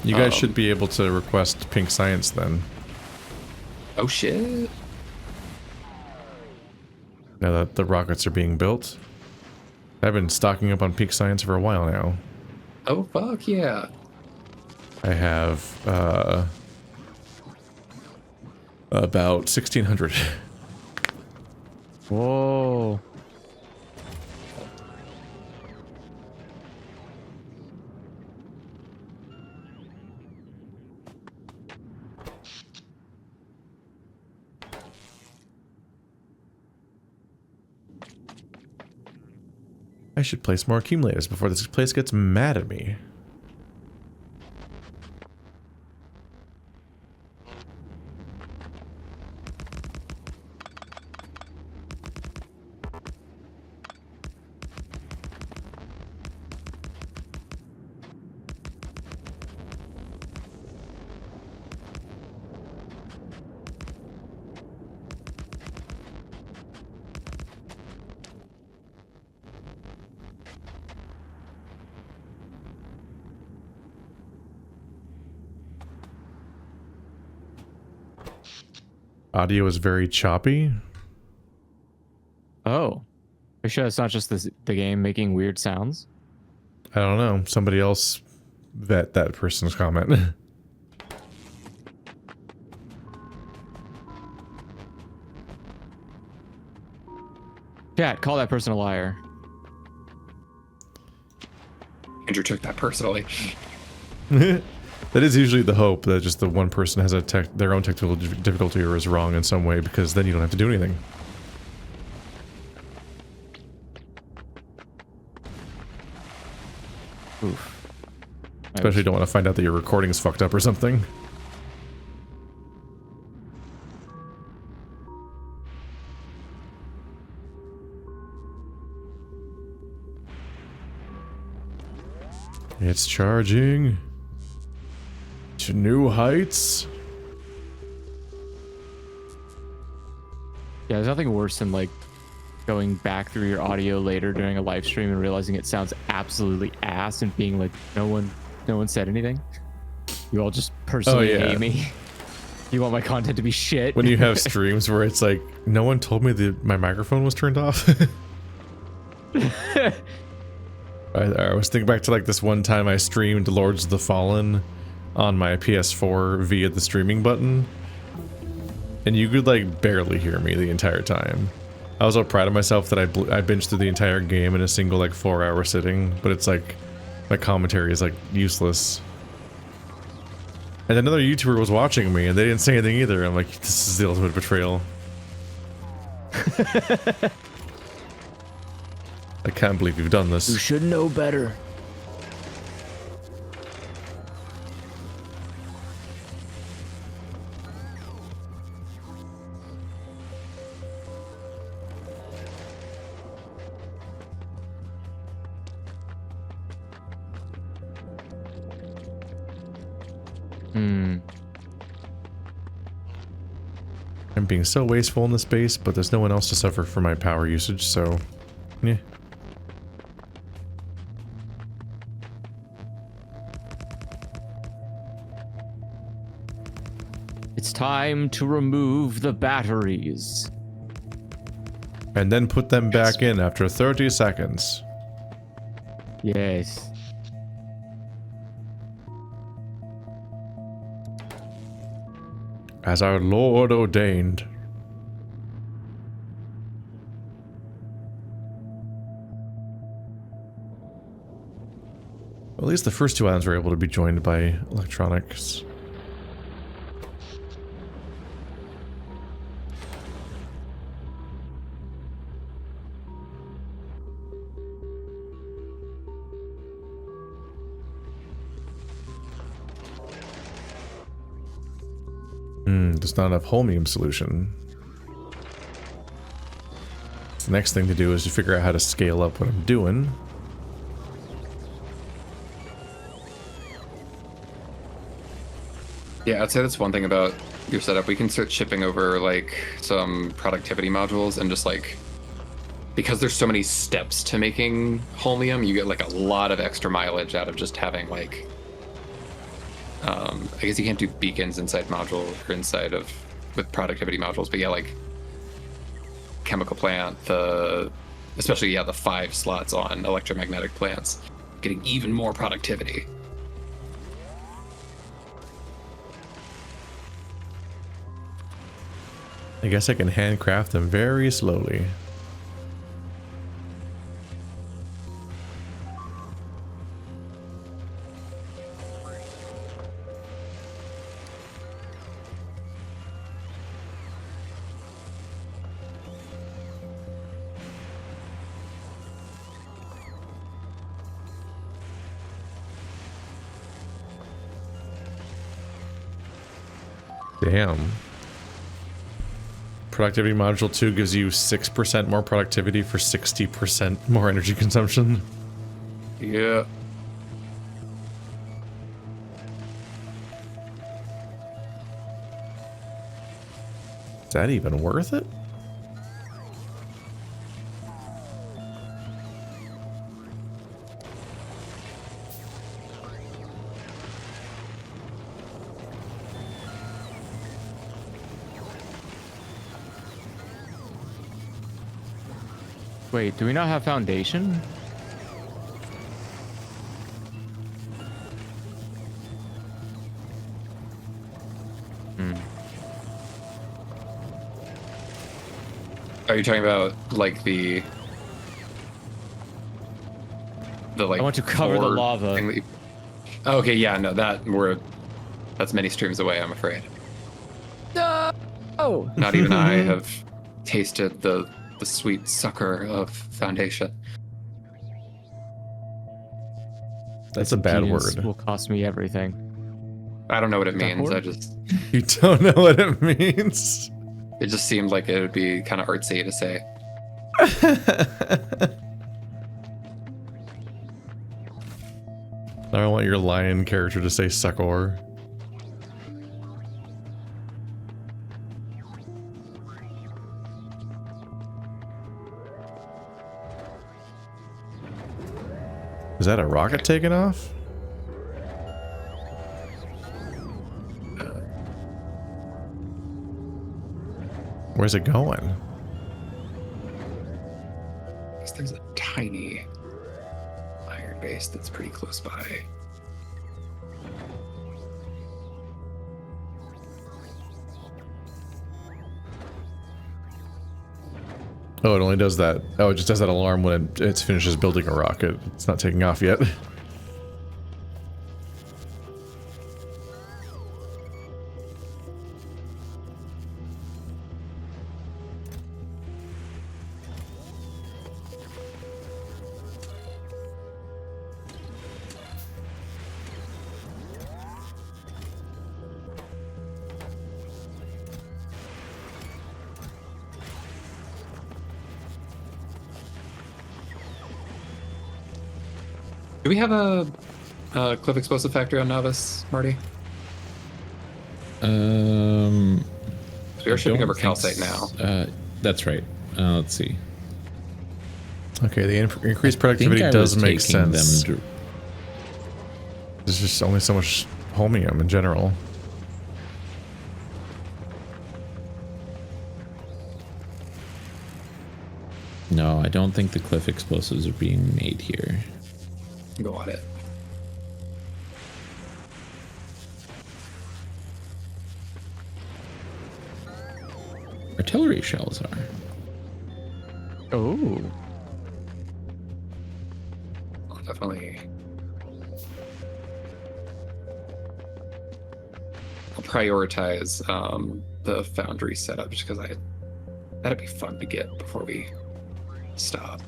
You guys should be able to request pink science then. Oh shit. Now that the rockets are being built. I've been stocking up on pink science for a while now. Oh fuck yeah. I have about 1,600. Whoa. I should place more accumulators before this place gets mad at me. Audio is very choppy. Oh. Are you sure it's not just the game making weird sounds? I don't know. Somebody else vet that person's comment. Chat, call that person a liar. Andrew took that personally. That is usually the hope, that just the one person has their own technical difficulty or is wrong in some way, because then you don't have to do anything. Oof. Especially don't want to find out that your recording's fucked up or something. It's charging to new heights. Yeah, there's nothing worse than like going back through your audio later during a live stream and realizing it sounds absolutely ass and being like, no one said anything. You all just personally hate me. You want my content to be shit. When you have streams where it's like, no one told me that my microphone was turned off. I was thinking back to like this one time I streamed Lords of the Fallen on my PS4 via the streaming button, and you could like barely hear me the entire time. I was so proud of myself that I binged through the entire game in a single like 4-hour sitting, but it's like my commentary is like useless. And another YouTuber was watching me and they didn't say anything either. I'm like, this is the ultimate betrayal. I can't believe you've done this. You should know better. I'm being so wasteful in this space, but there's no one else to suffer for my power usage, so yeah. It's time to remove the batteries. And then put them back in after 30 seconds. Yes. As our Lord ordained. At least the first two islands were able to be joined by electronics. There's not enough holmium solution. The next thing to do is to figure out how to scale up what I'm doing. Yeah, I'd say that's one thing about your setup. We can start shipping over like some productivity modules and just like, because there's so many steps to making holmium, you get like a lot of extra mileage out of just having like, I guess you can't do beacons inside module or inside of with productivity modules, but yeah, like chemical plant, especially the 5 slots on electromagnetic plants, getting even more productivity. I guess I can handcraft them very slowly. Damn. Productivity module 2 gives you 6% more productivity for 60% more energy consumption. Yeah. Is that even worth it? Wait, do we not have foundation? Are you talking about like the like? I want to cover the core lava. thing that you- Oh, okay, yeah, no, that's many streams away, I'm afraid. No! Oh! Not even I have tasted the sweet sucker of foundation. That's a bad Inconvenience word. will cost me everything. I don't know what it That means. word? You don't know what it means. It just seemed like it would be kind of artsy to say. I don't want your lion character to say suckor. Is that a rocket taking off? Where's it going? There's a tiny iron base that's pretty close by. Oh, it only does that. Oh, it just does that alarm when it finishes building a rocket. It's not taking off yet. Do we have a cliff explosive factory on Novice, Marty? We are shipping over calcite now. That's right. Let's see. Okay, the increased productivity does make sense. Them There's just only so much holmium in general. No, I don't think the cliff explosives are being made here. Go on it. Artillery shells are. Oh. I'll definitely prioritize the Foundry setup just because that'd be fun to get before we stop.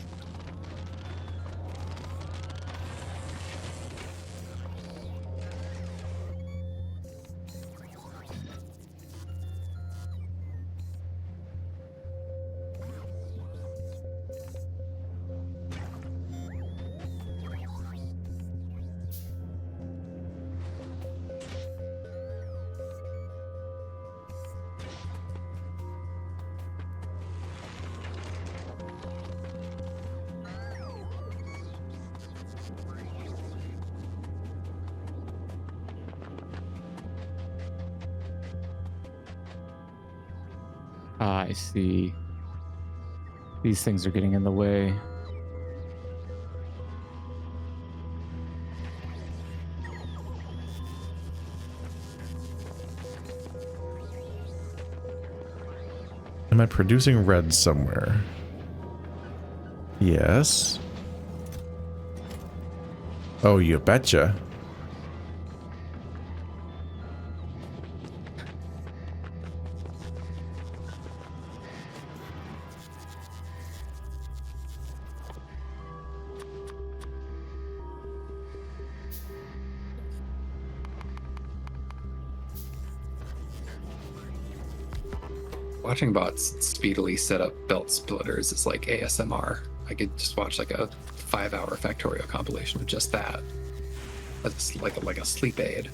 Ah, I see. These things are getting in the way. Am I producing red somewhere? Yes. Oh, you betcha. Watching bots speedily set up belt splitters is like ASMR. I could just watch like a 5-hour Factorio compilation of just that. That's like a sleep aid.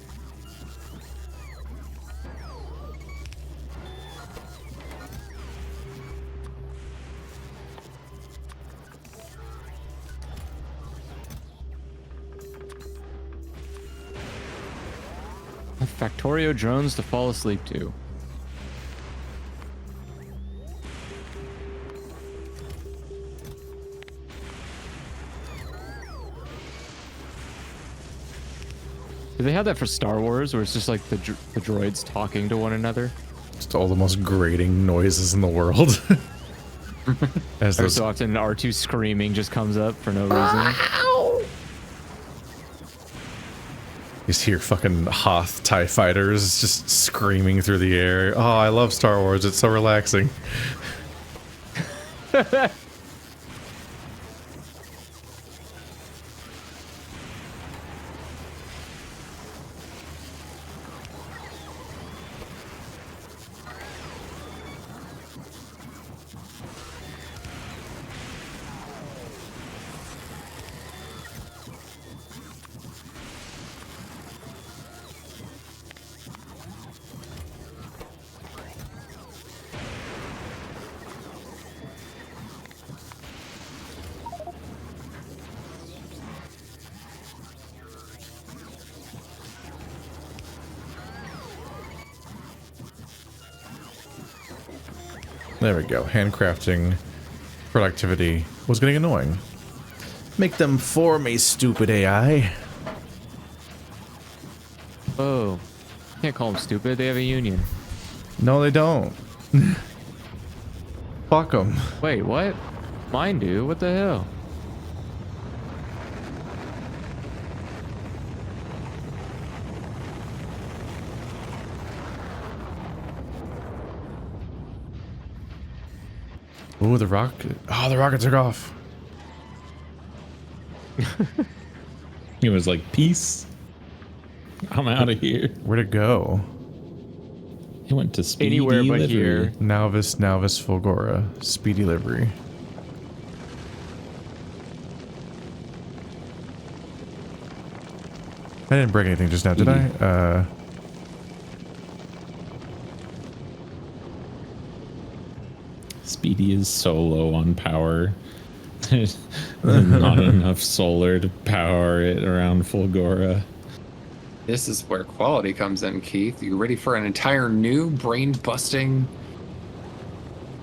Factorio drones to fall asleep to. Do they have that for Star Wars, where it's just like the droids talking to one another? Just all the most grating noises in the world. As Or those, so often R2 screaming just comes up for no reason. you just hear fucking Hoth TIE fighters just screaming through the air. Oh, I love Star Wars. It's so relaxing. There we go. Handcrafting productivity was getting annoying. Make them for me, stupid AI. Oh, can't call them stupid. They have a union. No, they don't. Fuck them. Wait, what? Mine do. What the hell? Ooh, the rocket. Oh, the rocket took off. He was like, peace. I'm out of here. Where'd it go? He went to speedy Anywhere but livery. here. Nauvis Fulgora. Speedy livery. I didn't break anything just now, did I? Speedy is so low on power. There's not enough solar to power it around Fulgora. This is where quality comes in, Keith. You ready for an entire new brain-busting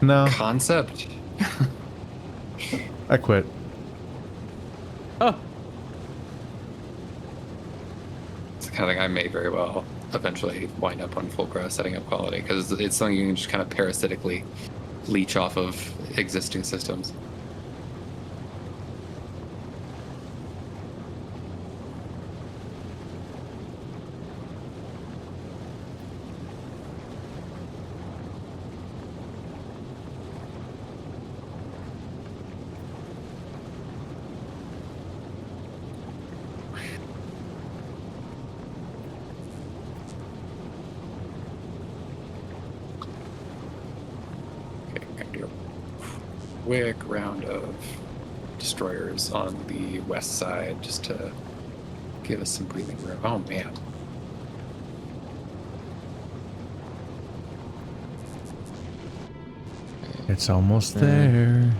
No, concept? I quit. Oh, It's the kind of thing I may very well eventually wind up on Fulcra setting up quality, because it's something you can just kind of parasitically leech off of existing systems. do a quick round of destroyers on the west side just to give us some breathing room. Oh man. It's almost there.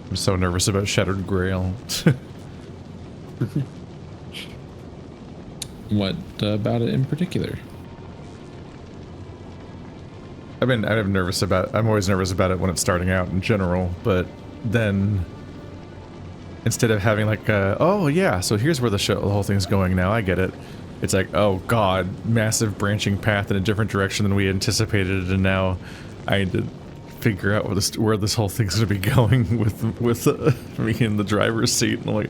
I'm so nervous about Shattered Grail. What about it in particular? I'm nervous about. I'm always nervous about it when it's starting out in general, but then instead of having like, oh yeah, so here's where the whole thing's going now. I get it. It's like, oh god, massive branching path in a different direction than we anticipated, and now I need to figure out where this whole thing's gonna be going with me in the driver's seat, and I'm like,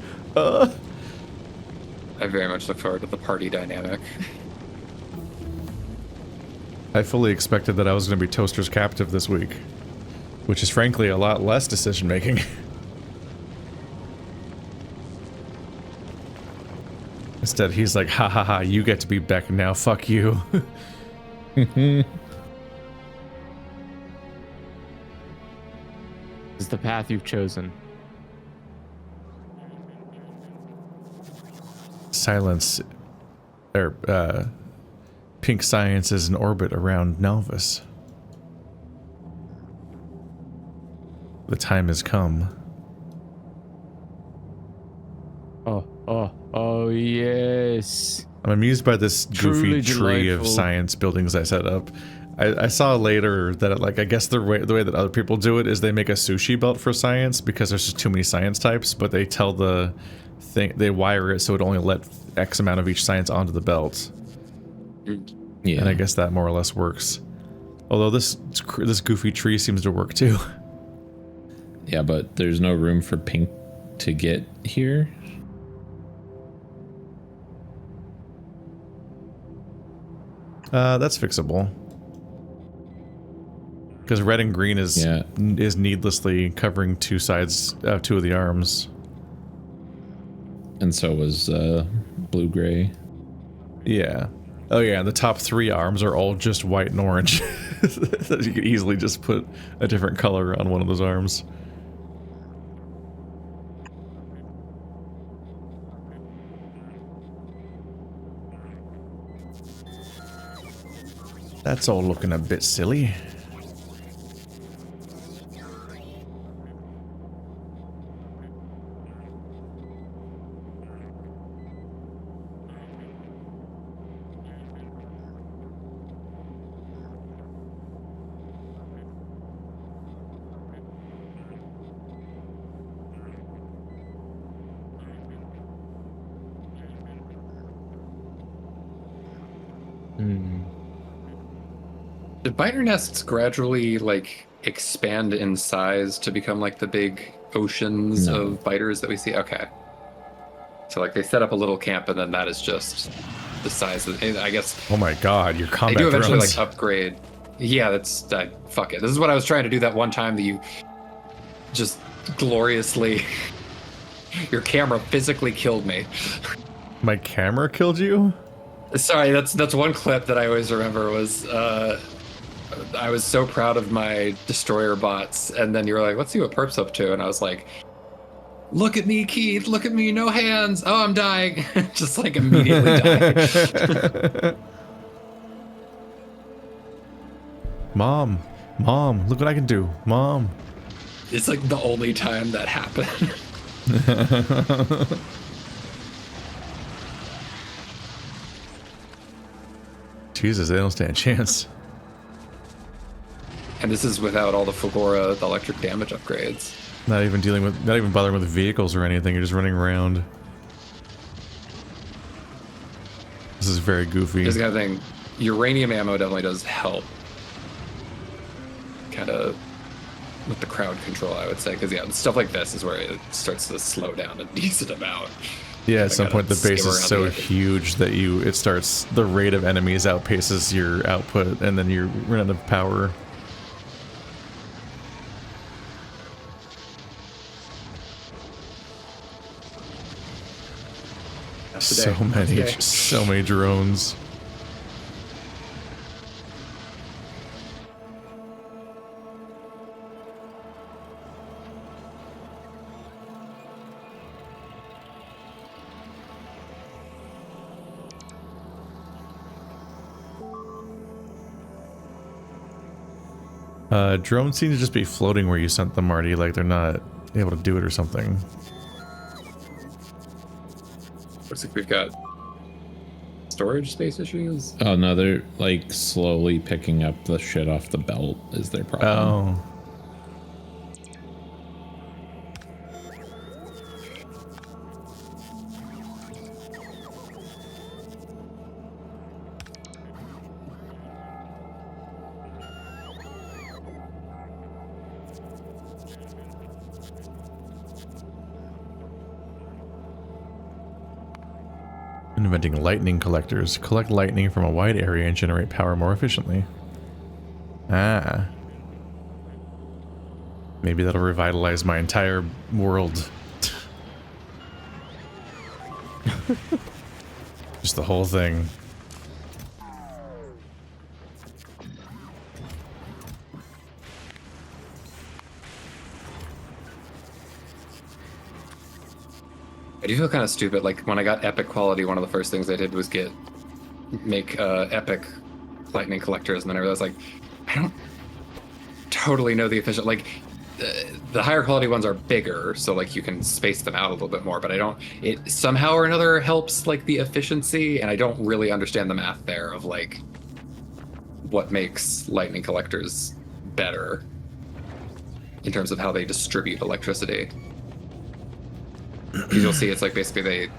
I very much look forward to the party dynamic. I fully expected that I was gonna be Toaster's captive this week, which is frankly a lot less decision making. Instead, he's like, ha ha ha, you get to be Beck now, fuck you. Is the path you've chosen. Silence, pink science is in orbit around Nelvis. The time has come. Oh yes. I'm amused by this goofy Truly tree of delightful. science buildings I set up. I saw later that, like, I guess the way that other people do it is they make a sushi belt for science because there's just too many science types, but they tell the thing, they wire it so it only let X amount of each science onto the belt. Yeah. And I guess that more or less works. Although this goofy tree seems to work too. Yeah, but there's no room for pink to get here. That's fixable. Because red and green is needlessly covering two sides, two of the arms. And so was blue-gray. Yeah. Oh yeah, and the top three arms are all just white and orange. You could easily just put a different color on one of those arms. That's all looking a bit silly. Did biter nests gradually like expand in size to become like the big oceans of biters that we see? Okay. So like they set up a little camp and then that is just the size of, I guess. Oh my god, your They combat do eventually drones. like upgrade. Yeah, that's fuck it. This is what I was trying to do that one time that you just gloriously your camera physically killed me. My camera killed you? Sorry, that's one clip that I always remember was I was so proud of my destroyer bots, and then you were like, let's see what Perp's up to, and I was like, look at me, Keith, look at me, no hands, oh, I'm dying. Just like immediately dying. Mom, look what I can do. Mom. It's like the only time that happened. Jesus, they don't stand a chance. And this is without all the Fulgora, the electric damage upgrades. Not even bothering with vehicles or anything, you're just running around. This is very goofy. This kind of thing, uranium ammo definitely does help. Kind of with the crowd control, I would say, because yeah, stuff like this is where it starts to slow down a decent amount. Yeah, at I some gotta point the base skim is around so the edges. huge that it starts, the rate of enemies outpaces your output, and then you run out of power. That's the day. So many drones. Drones seem to just be floating where you sent them, Marty, like they're not able to do it or something. Looks like we've got storage space issues. Oh no, they're like slowly picking up the shit off the belt is their problem. Oh. Inventing lightning collectors. Collect lightning from a wide area and generate power more efficiently. Ah. Maybe that'll revitalize my entire world. Just the whole thing. I do feel kind of stupid. Like when I got epic quality, one of the first things I did was make epic lightning collectors, and then I realized like I don't totally know the efficient. Like the higher quality ones are bigger, so like you can space them out a little bit more. But I don't. It somehow or another helps like the efficiency, and I don't really understand the math there of like what makes lightning collectors better in terms of how they distribute electricity. Because you'll see it's like basically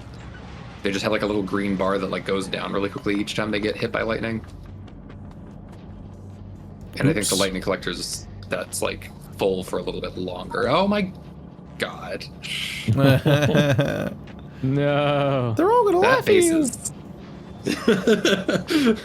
they just have like a little green bar that like goes down really quickly each time they get hit by lightning. And I think the lightning collectors, that's like full for a little bit longer. Oh my god. No. They're all gonna That laugh at you. base is